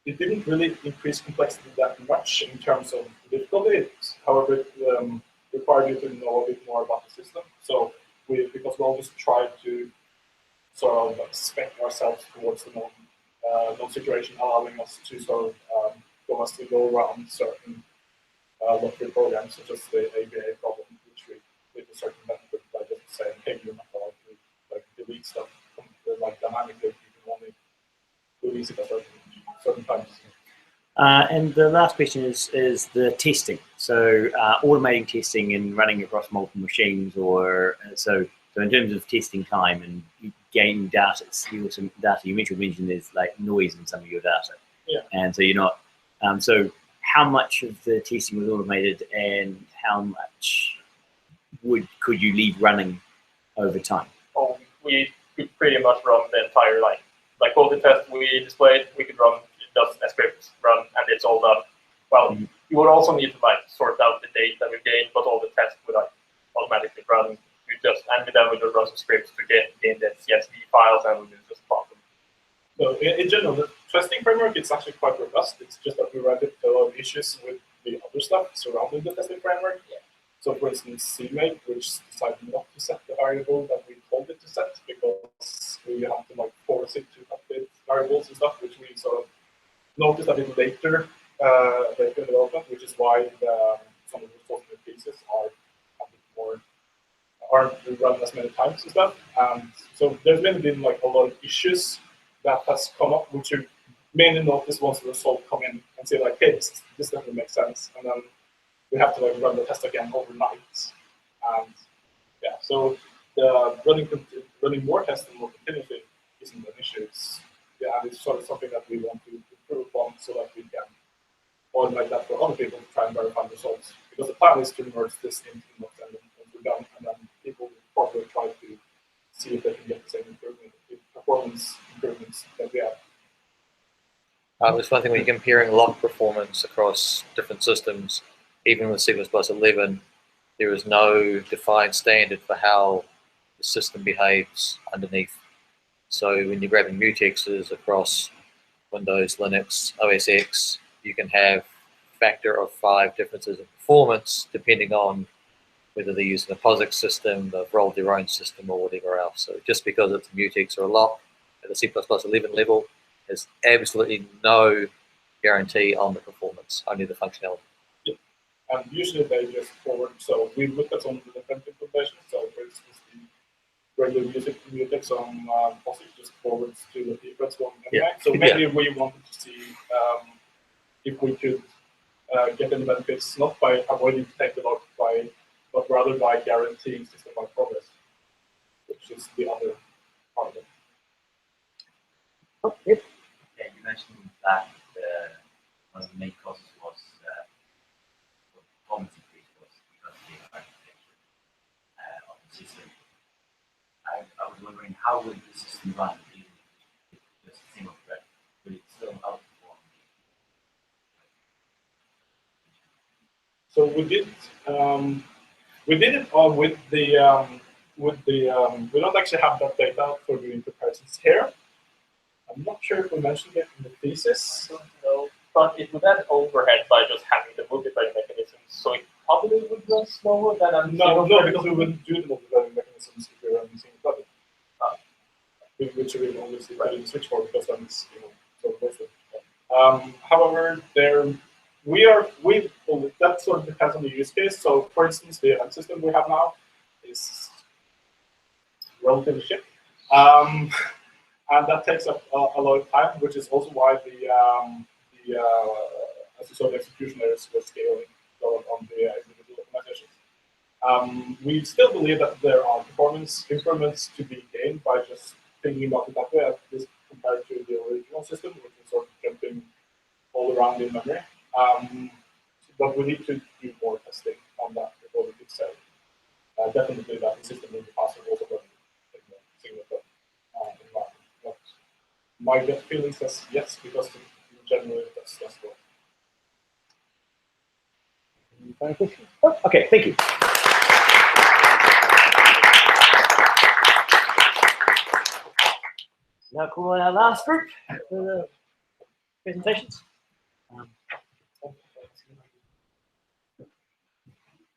it didn't really increase complexity that much in terms of difficulty. However, it required you to know a bit more about the system. So because we always tried to sort of spec ourselves towards the known situation, allowing us to sort of go around certain lock-free programs, such as the ABA problem, which we did a certain method by just saying, hey, you're not allowed to delete stuff dynamically. You can only release it at certain times. And the last question is the testing. So automating testing and running across multiple machines, or so in terms of testing time and gaining data, you mentioned there's like noise in some of your data. Yeah. And so you're not. So how much of the testing was automated, and how much could you leave running over time? Oh, we could pretty much run the entire line. Like all the tests we displayed, we could run just a script run, and it's all done. Well, you would also need to sort out the data we gained, but all the tests would automatically run. And then we would run some scripts to get in the CSV files, and we would just plot them. So in general, the testing framework is actually quite robust. It's just that we ran into a lot of issues with the other stuff surrounding the testing framework. Yeah. So for instance, CMake, which decided not to set the variable that we told it to set because where you have to like force it to update variables and stuff, which we sort of noticed a bit later in development, which is why some of the software pieces are a bit more aren't run as many times and stuff. And so there's been like a lot of issues that has come up, which you mainly notice once the result come in and say like, hey, this doesn't make sense, and then we have to like run the test again overnight. And yeah, so the running more tests and more continuously isn't an issue. It's sort of something that we want to improve on so that we can automate that for other people to try and verify results. Because the plan is to merge this into Inox and then we're done, and then people will probably try to see if they can get the same performance improvements that we have. It's one thing when you're comparing lock performance across different systems, even with C++11, there is no defined standard for how the system behaves underneath. So when you're grabbing mutexes across Windows, Linux, OS X, you can have factor of 5 differences in performance depending on whether they're using a POSIX system, they've rolled their own system, or whatever else. So just because it's a mutex or a lock at the C++11 level, there's absolutely no guarantee on the performance, only the functionality. Yeah. And usually they just forward. So we looked at some of the different implementations. So for instance, the regular mutex on POSIX just forwards to the default one anyway. So maybe we wanted to see if we could get any benefits, not by avoiding to take the lock but rather by guaranteeing system-wide progress, which is the other part of it. Oh, yep. Yeah, you mentioned that one of the main causes was the performance increase was because of the architecture of the system. I was wondering how would the system run if it was just a single thread? Would it still outperform? So we did it all with the we don't actually have that data for doing comparisons here. I'm not sure if we mentioned it in the thesis. No, but it would add overhead by just having the multiplayer mechanism, so it probably would run slower than a No, because we wouldn't do the multiplayer mechanisms if we were running single threaded. Which we will obviously put in switch for because then it's sort of closer. However, that sort of depends on the use case. So, for instance, the event system we have now is relatively shit. And that takes up a lot of time, which is also why as you saw, the execution layers were scaling on the individual optimizations. We still believe that there are performance improvements to be gained by just thinking about it that way, at least compared to the original system, which is sort of jumping all around in memory. But we need to do more testing on that before we could say definitely that the system will be faster also than in the single thread environment. But my gut feeling says yes, because generally that's well. Oh, okay, thank you. Now call on our last group for the presentations.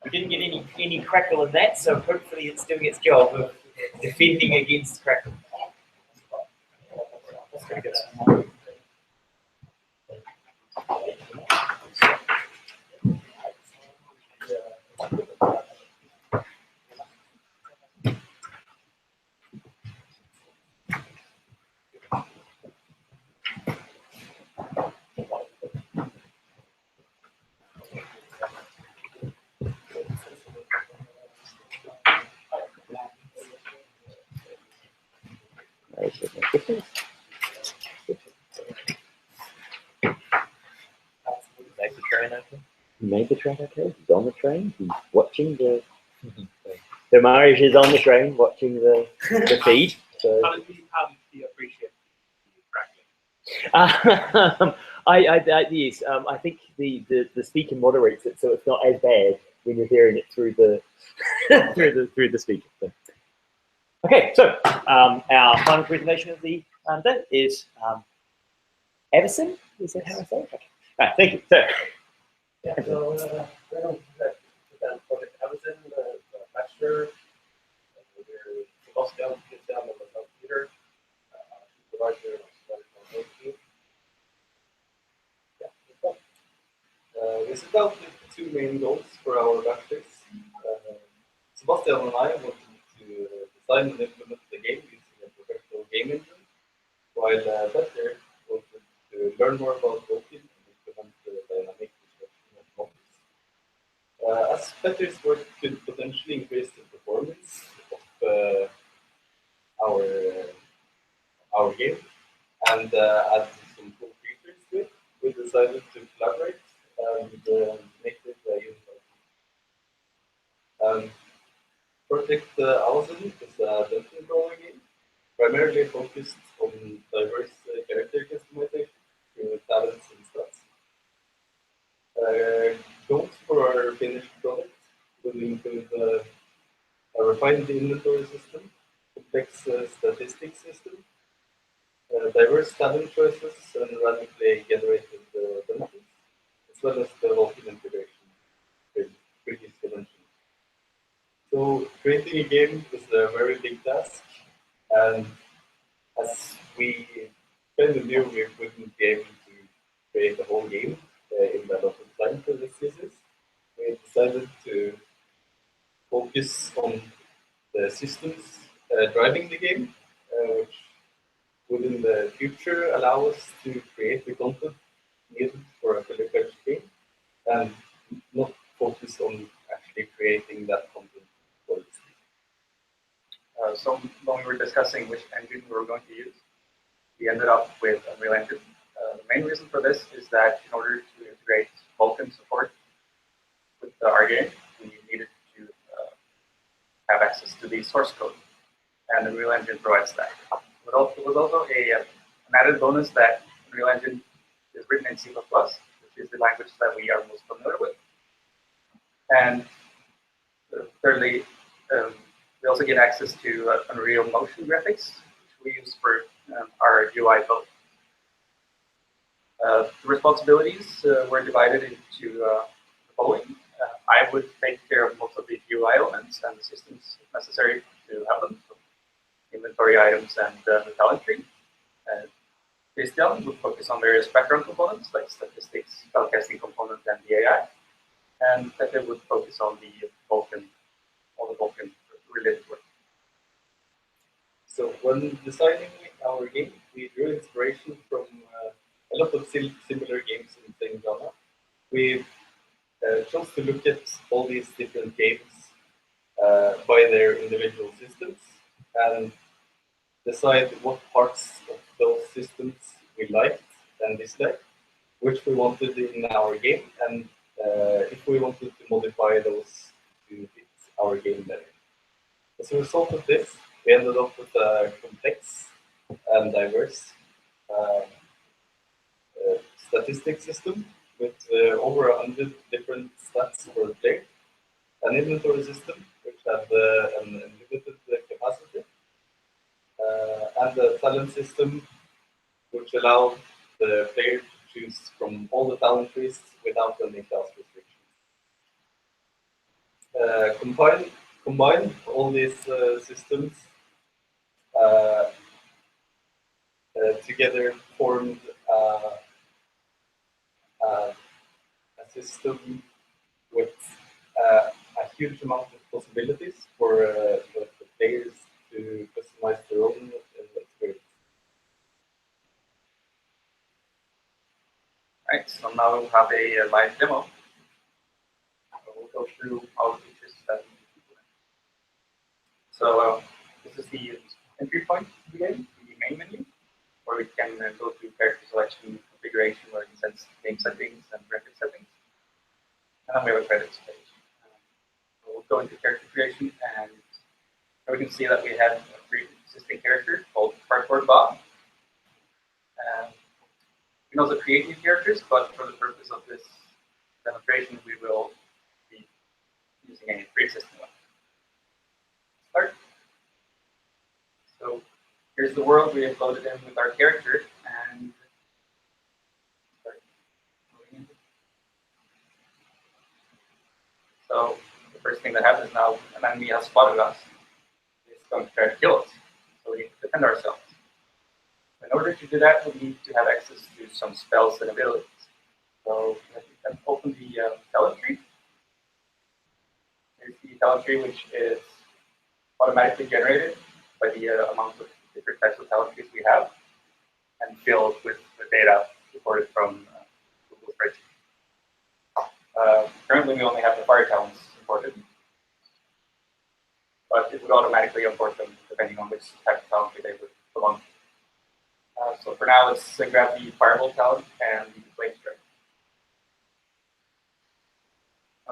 We didn't get any crackle in that, so hopefully it's doing its job of defending against crackle. That's very good. Make the train open. He made the train okay. He's on the train. He's watching the. So Mariusz is on the train watching the feed. So. How did he appreciate the Yes. I think the speaker moderates it, so it's not as bad when you're hearing it through the through the speaker. So. Okay, so our final presentation of the day is Everson. Is that how I say it? Okay. All right, thank you. So. Yeah, so Project Everson, the lecture, where the bus down gets down on the computer, set out the two main goals for our batches. Sebastian and I wanted to design and implement the game using a professional game engine, while Petter wanted to learn more about Vulkan and implement the dynamic construction of models. As Petter's work could potentially increase the performance of our game and add some cool features to it, we decided to collaborate and make it a unified. Project Amazon is a dungeon crawler game, primarily focused on diverse character customization through talents and stats. Goals for our finished product will include a refined inventory system, complex statistics system, diverse talent choices, and randomly generated benefits, as well as the Vulkan integration previously mentioned. So creating a game is a very big task, and as we kind of knew we wouldn't be able to create a whole game in a lot of time for this thesis, we decided to focus on the systems driving the game, which would in the future allow us to create the content needed for a fully fledged game, and not focus on actually creating that content for this game. So when we were discussing which engine we were going to use, we ended up with Unreal Engine. The main reason for this is that in order to integrate Vulkan support with our game, we needed to have access to the source code, and Unreal Engine provides that. But it was also an added bonus that Unreal Engine is written in C++, which is the language that we are most familiar with. And thirdly, we also get access to Unreal Motion graphics, which we use for our UI build. The responsibilities were divided into the following. I would take care of most of the UI elements and the systems necessary to have them, so inventory items and the talent tree. Christian would focus on various background components like statistics, spellcasting component, and the AI. And Petter would focus on the Vulkan related work. So when designing our game, we drew inspiration from a lot of similar games in the same genre. We chose to look at all these different games by their individual systems and decide what parts of those systems we liked and disliked, which we wanted in our game, and if we wanted to modify those to fit our game better. As a result of this, we ended up with a complex and diverse statistics system with over 100 different stats for the player, an inventory system which had an unlimited capacity, and a talent system which allowed the player to choose from all the talent trees without any class restrictions. Combine all these systems together formed a system with a huge amount of possibilities for the players to customize their own experience. Right, so now we'll have a live demo. We'll go through all the features that we need to implement. So this is the entry point of the game, the main menu, where we can go through character selection, configuration, where we can set game settings and graphic settings. And then we have a credits page. We'll go into character creation, and we can see that we have a pre-existing character called Cardboard Bob. We can also create new characters, but for the purpose of this demonstration, we will be using a pre-existing one. Start. So here's the world we have loaded in with our character, and start moving into. So the first thing that happens now, an enemy has spotted us. It's going to try to kill us, so we need to defend ourselves. In order to do that, we need to have access to some spells and abilities. So we have to can open the telemetry. Here's the telemetry, which is automatically generated by the amount of different types of telemetries we have, and filled with the data reported from Google Spreadsheet. Currently, we only have the fire towns imported, but it would automatically import them depending on which type of telemetry they would belong to. So for now, let's grab the Fireball talent and the flame string.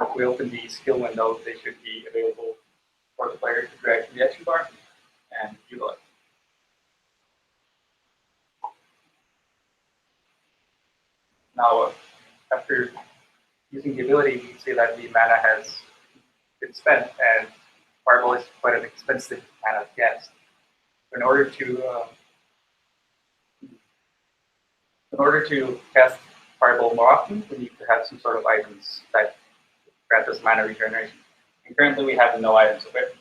If we open the skill window, they should be available for the player to drag to the action bar and utilize. Now, after using the ability, you can see that the mana has been spent, and Fireball is quite an expensive mana to cast. In order to cast Fireball more often, we need to have some sort of items that grant us mana regeneration. And currently, we have no items of it.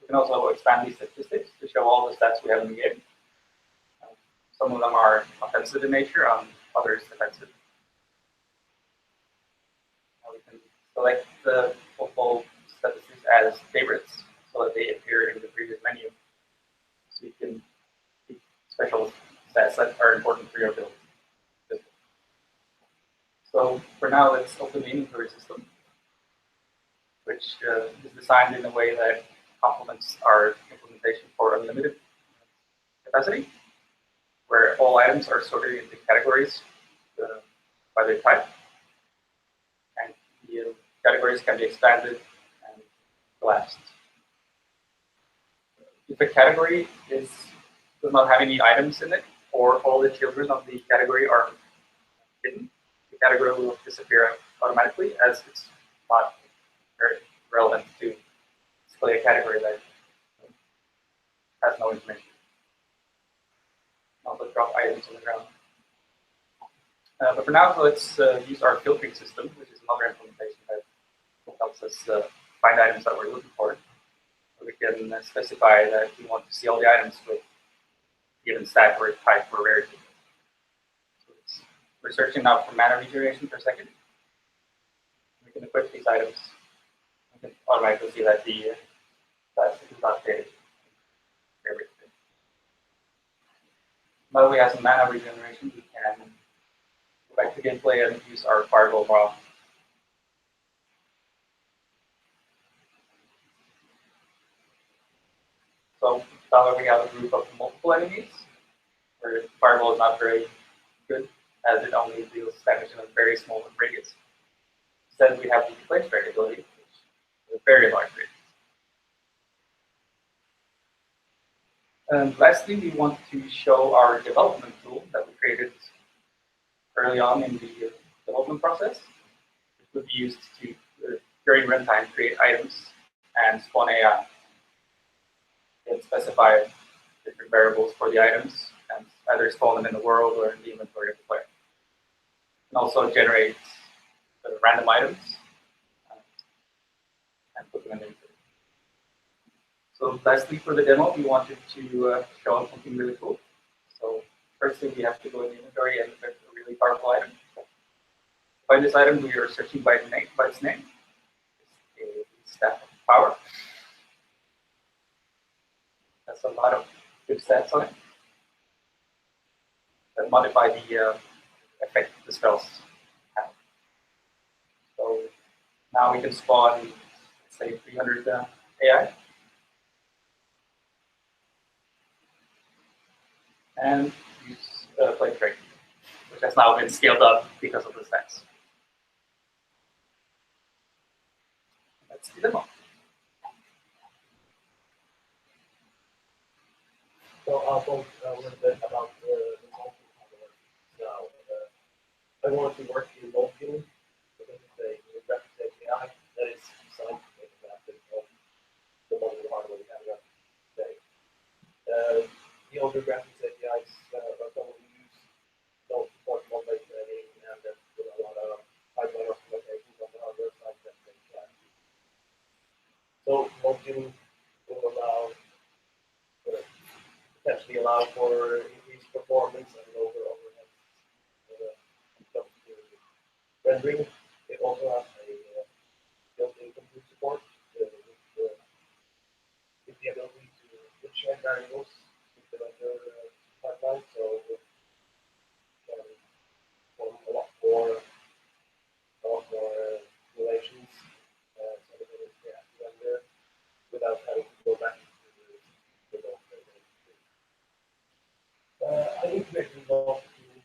We can also expand these statistics to show all the stats we have in the game. Some of them are offensive in nature, others defensive. Now we can select the multiple statistics as favorites so that they appear in the previous menu. So you can keep special stats that are important for your build. So for now, let's open the inventory system, which is designed in a way that complements our implementation for unlimited capacity, where all items are sorted into categories by their type, and the categories can be expanded and collapsed. If a category does not have any items in it, or all the children of the category are hidden, the category will disappear automatically, as it's not very relevant to display a category that has no information. Also drop items on the ground. But for now, let's use our filtering system, which is another implementation that helps us find items that we're looking for. So we can specify that we want to see all the items with given stat or type or rarity. So we're searching now for mana regeneration per second. We can equip these items. We can automatically see that the stats is updated. Now that we have some mana regeneration, we can go back to gameplay and use our Fireball model. So now that we have a group of multiple enemies, where Fireball is not very good, as it only deals damage in a very small radius. Instead, we have the Flame Strike ability, which is a very large radius. And lastly, we want to show our development tool that we created early on in the development process. It would be used to, during runtime, create items and spawn AI. And specify different variables for the items and either spawn them in the world or in the inventory of the player. And also generate random items and put them in the inventory. So lastly, for the demo, we wanted to show something really cool. So firstly, we have to go in the inventory and pick a really powerful item. To find this item, we are searching by its name. It's a staff of power. That's a lot of good stats on it. And modify the effect the spells have. So now we can spawn, say, 300 AI. And use Flame Strike, which has now been scaled up because of the stats. That's the demo. So I'll talk a little bit about the multi-hardware. Now, I want to work in multi, so this is a graphics API that is designed to make adaptive of the multi-hardware we have today. The older graphics APIs are commonly used, don't support multi-threading, and there's a lot of pipeline optimizations on the hardware side that they can. So multi will potentially allow for increased performance and lower overhead when it comes to rendering. It also has a built-in compute support with the ability to share variables with the render pipeline, so it can form a lot more relations so that it is render without having to go back to the I integrated involved in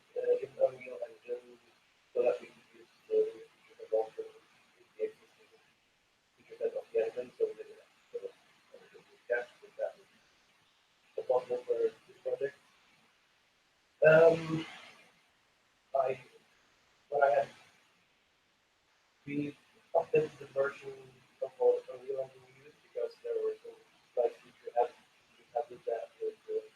Unreal Engine so that we can use the features involved in the existing feature set of the engine, so that that is possible for this project. When I had we updated the version of Unreal Engine we used because there were some slight feature added that with the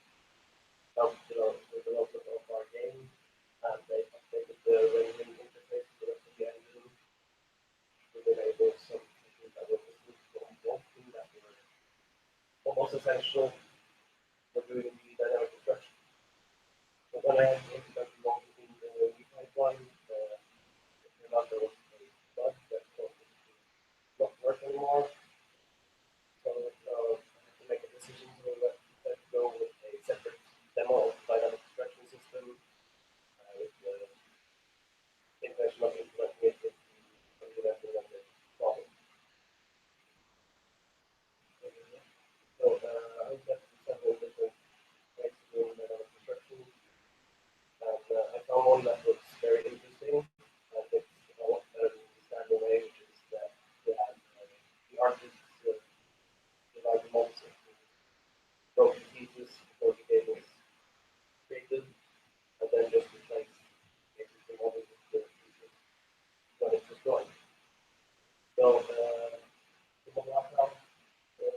help the development of our game, and they updated the rendering interface for the rest of the engine to enable some features that were missing from walking that were almost essential for doing the dynamic construction. But when I had implemented walking in the new pipeline, it turned out there was a bug that caused it to not work anymore. So I had to make a decision to let go with a separate demo of the dynamic construction system with the intention of implementing it with the fundamental and the problem. So I looked at several different ways of doing dynamic construction, and I found one that was very interesting. And it's a lot better than the standard way, which is that we have the artists divide the models into broken pieces before the game is created, and then just replace the existing models with the pieces when it's destroyed. So the model I found the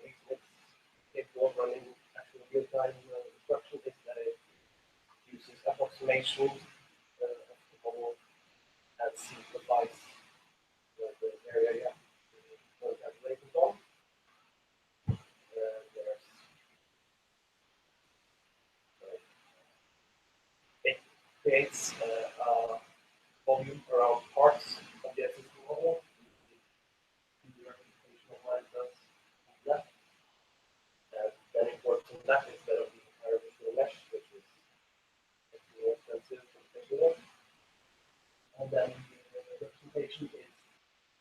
reason it's capable of running actual real-time instruction is that it uses approximation of the model and simplifies the area you have to run calculations on. It creates a volume around parts of the existing model. The representation of line does that. And then it works on that instead of the entire visual mesh, which is more expensive to visual mesh. And then the representation is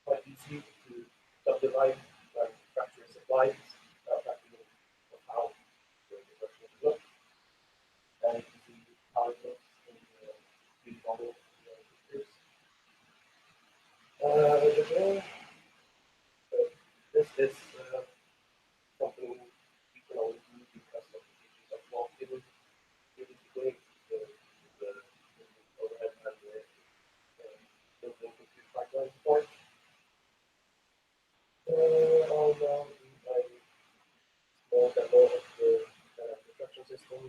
quite easy to subdivide like fracture supplies, factoring of how the construction should look. And you can see how it looks in the 3D model pictures. This is something we can only do because of the features of Walt given today, the overhead and the built-in compute pipeline support. I'll now do a small demo of the construction system.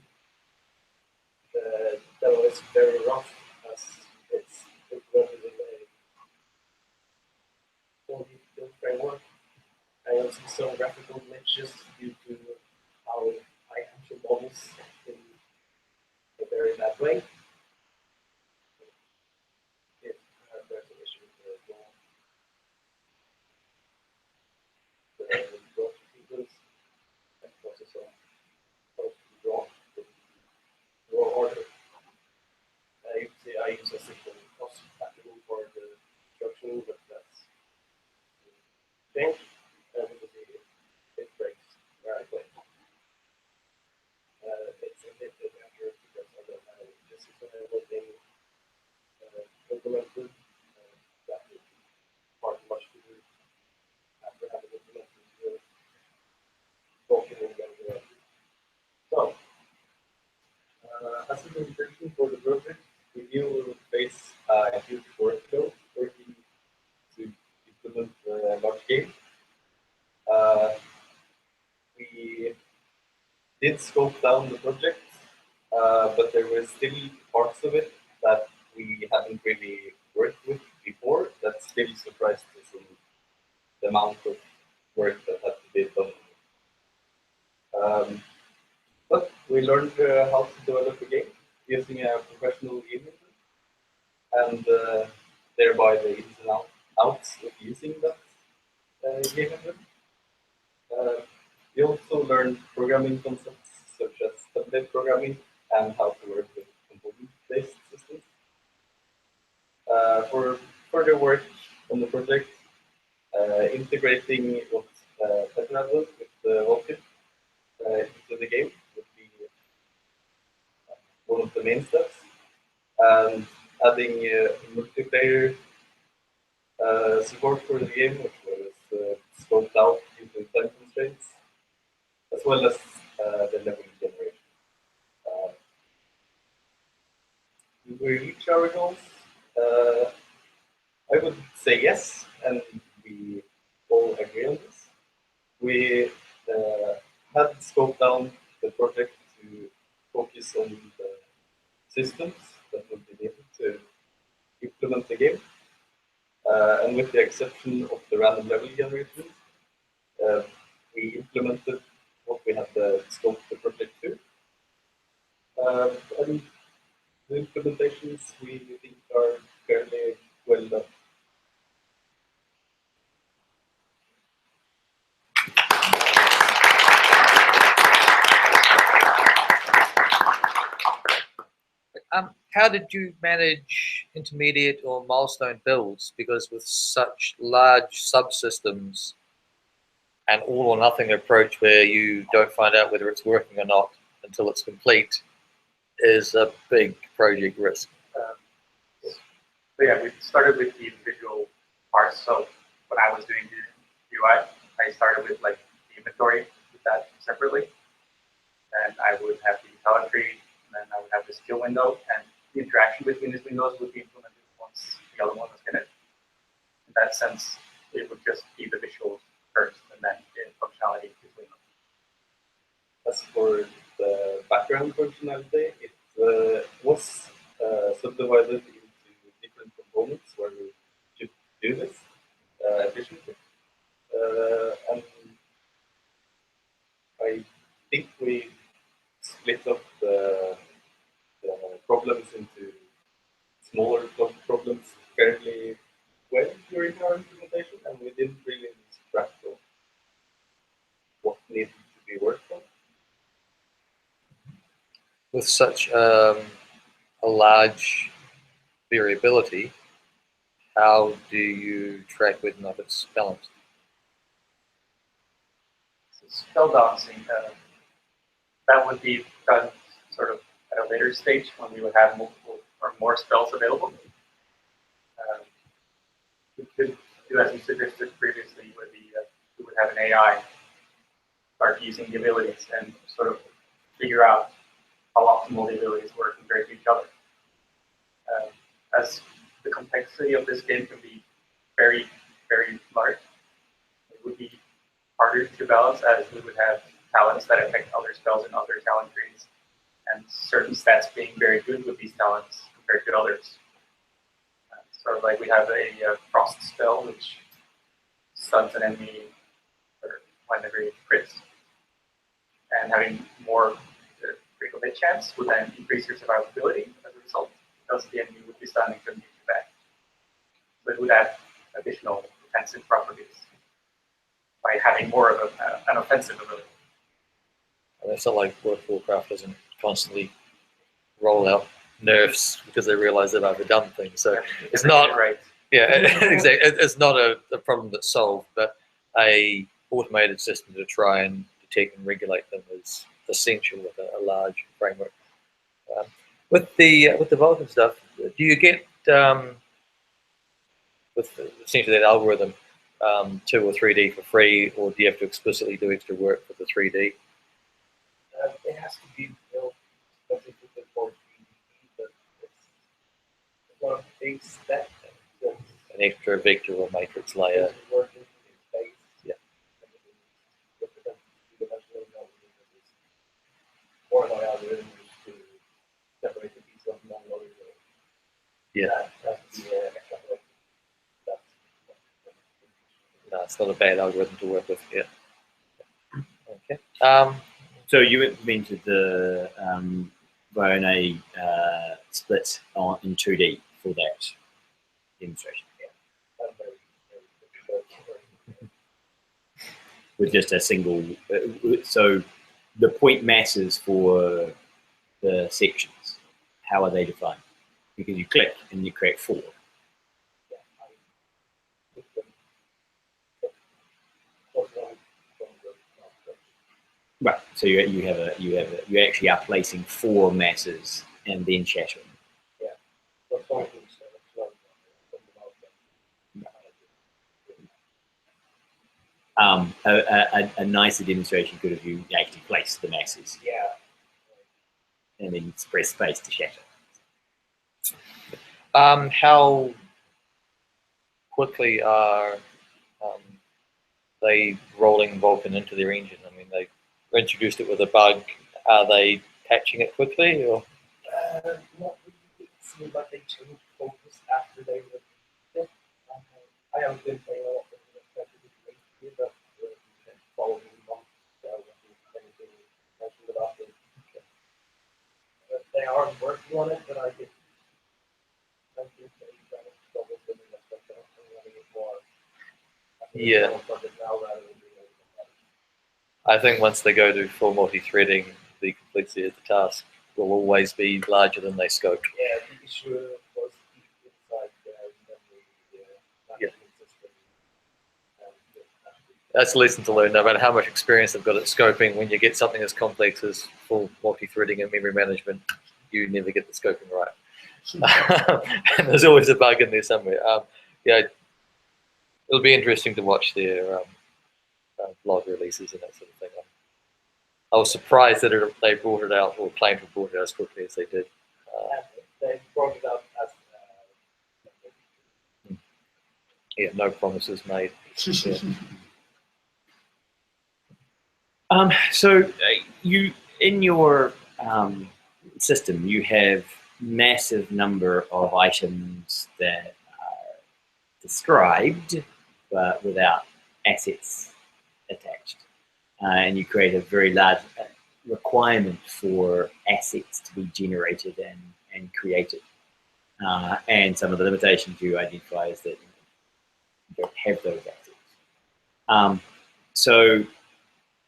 The demo is very rough as it's implemented in a 4D build framework. And you'll see some graphical glitches due to how I capture models in a very bad way. If there's an issue with the draw sequence, that causes some draw order. You can see I use a simple cost pattern for the construction, but that's changed. And you can see it breaks where I play. It's a bit accurate because I don't have this is everything implemented. That would be hard much to do after having implemented the broken and so, as a presentation for the project, we knew we would face a huge workload working to implement a large game. We did scope down the project, but there were still parts of it that we hadn't really worked with before that still surprised us in the amount of work that had to be done. But we learned how to develop a game using a professional game engine. and thereby the ins and outs of using that game engine. We also learned programming concepts such as template programming and how to work with component-based systems. For further work on the project, integrating what Petra does with Vulkan into the game would be one of the main steps, and adding multiplayer support for the game, which was scoped out due to time constraints, as well as the level generation. Did we reach our goals? I would say yes, and we all agree on this. We had scoped down the project to focus on the systems that would be needed to implement the game. And with the exception of the random level generation, we implemented what we had scoped the project to. And the implementations we think are fairly well done. How did you manage intermediate or milestone builds? Because with such large subsystems, an all or nothing approach where you don't find out whether it's working or not until it's complete is a big project risk. So yeah, we started with the individual parts. So when I was doing the UI, I started with like the inventory, with that separately. And I would have the talent tree, and then I would have the skill window, and the interaction between these windows would be implemented once the other one was finished. In that sense, it would just be the visuals first, and then the functionality between them. As for the background functionality, it was subdivided into different components where we should do this efficiently. And I think we split up the problems into smaller problems fairly well during our implementation, and we didn't really lose track of what needed to be worked on. With such a large variability, how do you track whether or not it's balanced? So spell balancing, that would be done sort of at a later stage when we would have multiple or more spells available. We could do, as you suggested previously, where we would have an AI start using the abilities and sort of figure out how optimal the abilities work compared to each other. As the complexity of this game can be very, very large, it would be harder to balance, as we would have talents that affect other spells in other talent trees, and certain stats being very good with these talents compared to others. Sort of like we have a frost spell, which stuns an enemy whenever it crits, and having more critical hit chance would then increase your survivability as a result, because the enemy would be standing from you back. So it would add additional defensive properties by having more of an offensive ability. And it's not like World of Warcraft doesn't constantly roll out nerfs because they realize they've overdone things. So it's not right. Yeah, exactly. It's not a problem that's solved, but a automated system to try and detect and regulate them is essential with a large framework. With the Vulkan stuff, do you get with essentially that algorithm 2 or 3D for free, or do you have to explicitly do extra work for the 3D? It has to be built specifically for 3D, but it's not a big step. An extra vector or matrix layer. Working in space. Yeah. Or an algorithm to separate the piece of non-loaded. Yeah. That's the extrapolation. No, it's not a bad algorithm to work with. Yeah. Okay. So you implemented the Voronoi split in 2D for that demonstration. With just a single, so the point masses for the sections, how are they defined? Because you click and you create 4. Right. So you actually are placing 4 masses and then shattering. A nicer demonstration could have you actually placed the masses. Yeah. And then press space to shatter. How quickly are they rolling Vulkan into their engine? I mean, they introduced it with a bug. Are they patching it quickly, or? Not really. It seemed like they changed focus after they released it. I haven't been playing a lot of it lately, but following months when anything mentioned about it. They are working on it, but I think they kind of struggle with it. Running it more. Yeah. Now rather than I think once they go to full multi-threading, the complexity of the task will always be larger than they scoped. yeah, the issue was inside the memory management system. That's a lesson to learn, no matter how much experience they've got at scoping. When you get something as complex as full multi-threading and memory management, you never get the scoping right. And there's always a bug in there somewhere. Yeah, it'll be interesting to watch their blog releases and that sort of thing. I was surprised that they brought it out, or claimed to have brought it out as quickly as they did. They brought it out as Yeah, no promises made. Yeah. So you, in your system, you have massive number of items that are described but without assets attached, and you create a very large requirement for assets to be generated and created. And some of the limitations you identify is that you don't have those assets. So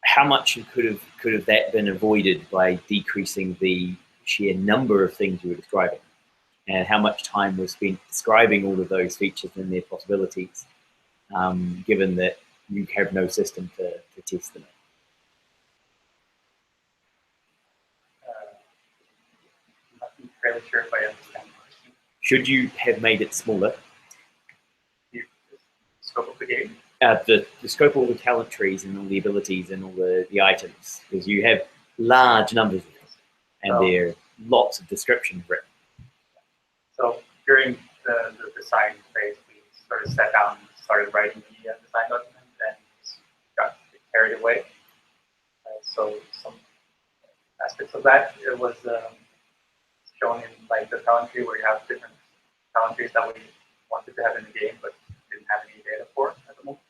how much could have that been avoided by decreasing the sheer number of things you were describing? And how much time was spent describing all of those features and their possibilities, given that you have no system to test them in? I'm not fairly sure if I understand the question. Should you have made it smaller? The scope of the game? The scope of all the talent trees and all the abilities and all the items, because you have large numbers of them, and there are lots of descriptions written. So during the design phase, we sort of sat down and started writing the design document and got carried away. So some aspects of that, it was shown in like the talent tree, where you have different talent trees that we wanted to have in the game, but didn't have any data for at the moment.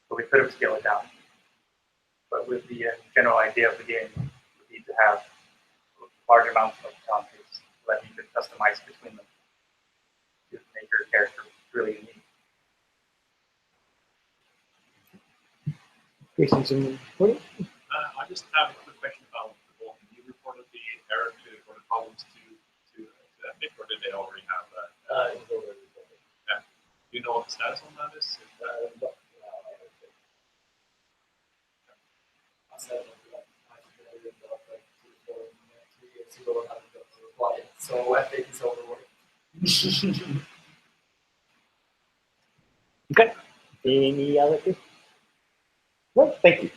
So we could have scaled it down. But with the general idea of the game, we need to have large amounts of talent trees so that you could customize between them to make your character really unique. I just have a quick question about the Vulkan. You reported the error to, or the problems to Epic, or did they already have that? Yeah. Do you know what the status on that is? So Epic is overworked. Okay. Any other questions? No, thank you.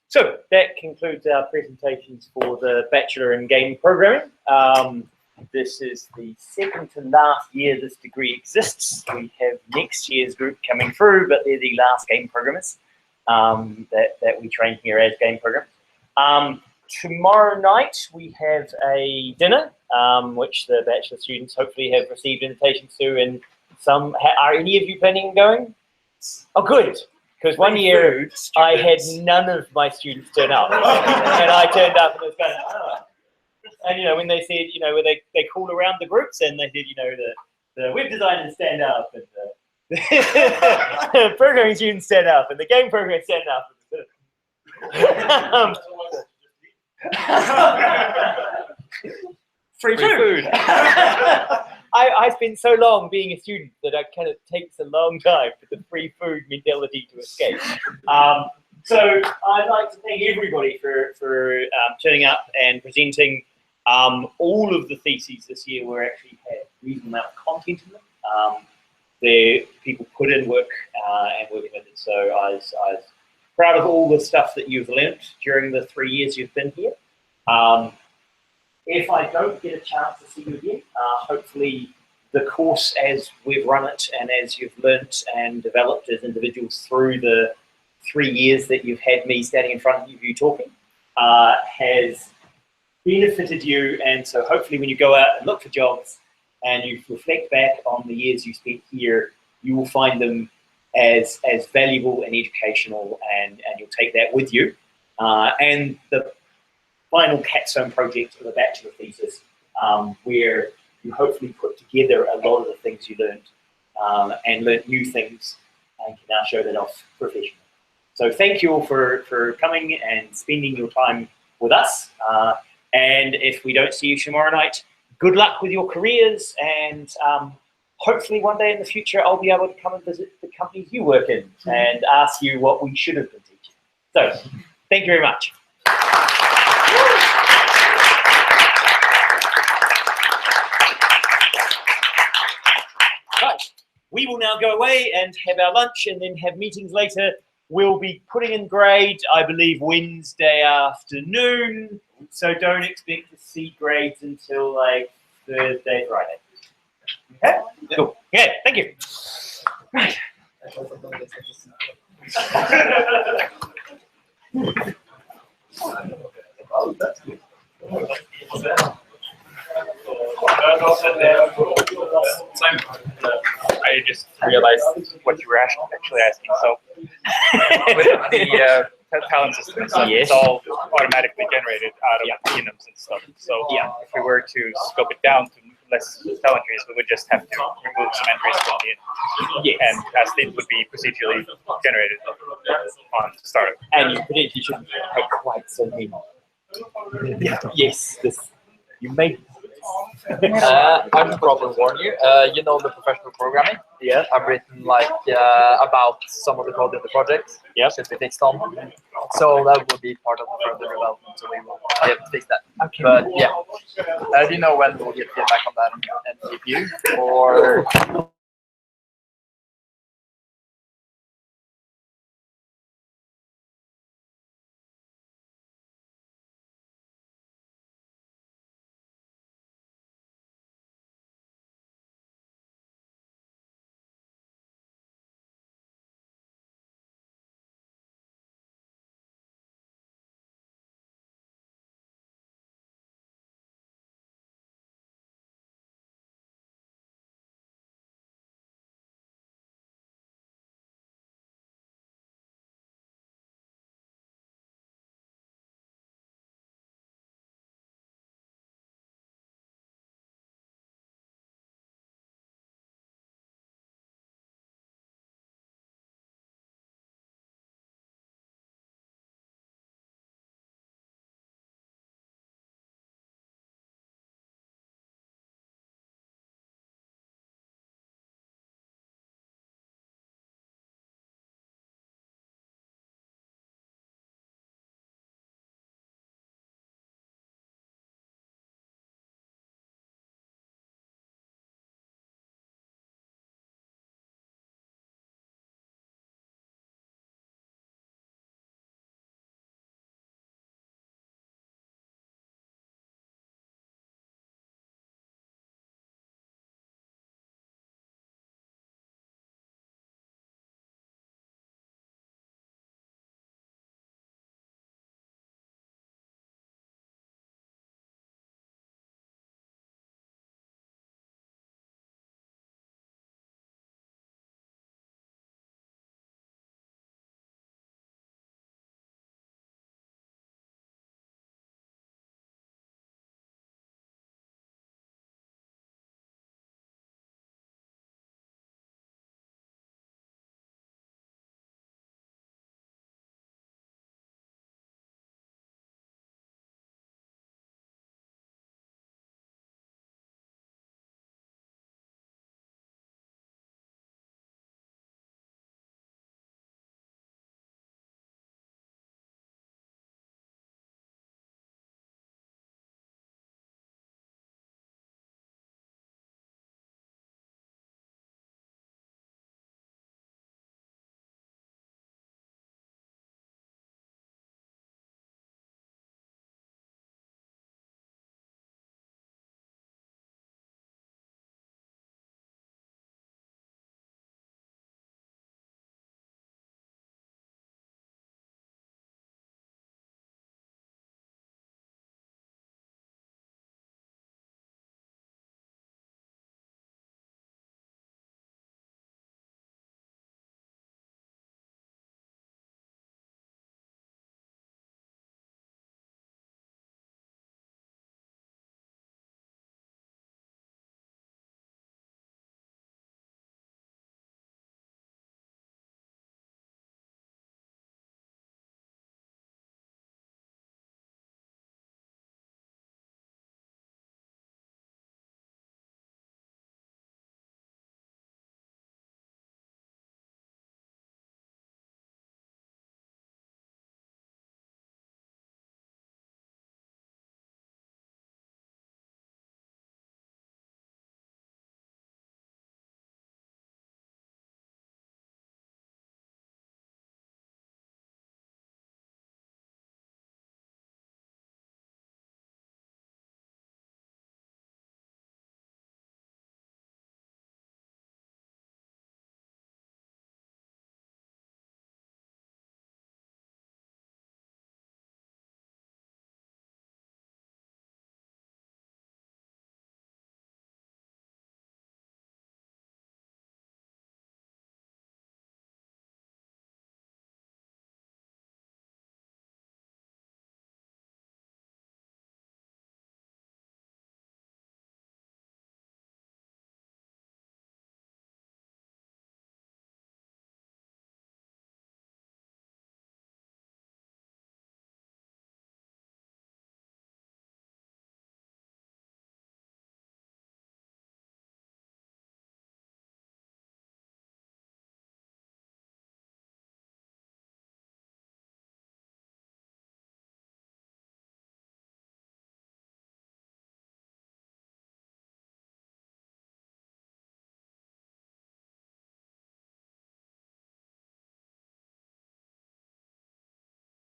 So that concludes our presentations for the Bachelor in Game Programming. This is the second to last year this degree exists. We have next year's group coming through, but they're the last game programmers that we train here as game programmers. Tomorrow night we have a dinner, which the Bachelor students hopefully have received invitations to, and some, are any of you planning on going? Oh, good. Because one year I had none of my students turn up, and I turned up and it was going, oh. And when they said, where they call around the groups and they said, the web designers stand up and the programming students stand up and the game programmers stand up. Free food. I spent so long being a student that it kind of takes a long time for the free food mentality to escape. So I'd like to thank everybody for turning up and presenting. All of the theses this year were actually had a reasonable amount of content in them. People put in work and work with it. So I was proud of all the stuff that you've learnt during the 3 years you've been here. If I don't get a chance to see you again, hopefully the course as we've run it and as you've learnt and developed as individuals through the 3 years that you've had me standing in front of you talking has benefited you. And so hopefully when you go out and look for jobs and you reflect back on the years you spent here, you will find them as valuable and educational, and you'll take that with you. And the final capstone project of a bachelor thesis, where you hopefully put together a lot of the things you learned and learnt new things and can now show that off professionally. So thank you all for coming and spending your time with us. And if we don't see you tomorrow night, good luck with your careers, and hopefully one day in the future I'll be able to come and visit the companies you work in and ask you what we should have been teaching. So thank you very much. Right, we will now go away and have our lunch and then have meetings later. We'll be putting in grades, I believe, Wednesday afternoon. So don't expect to see grades until like Thursday, Friday. Okay? Cool. Yeah, thank you. Right. Oh, that's good. Simon, I just realized what you were actually asking. So, with the talent system and stuff, it's all automatically generated out of enums and stuff. So, if we were to scope it down to less talent trees, we would just have to remove some entries from the end. And as they would be procedurally generated on startup. And you potentially shouldn't take quite so many. Yes, you may. I should probably warn you. You know the professional programming. Yeah. I've written like about some of the code in the project. Yeah. Should be fixed on. So that will be part of the further development. So we will be able to fix that. Okay. But yeah, do you know when we'll get feedback on that and review or?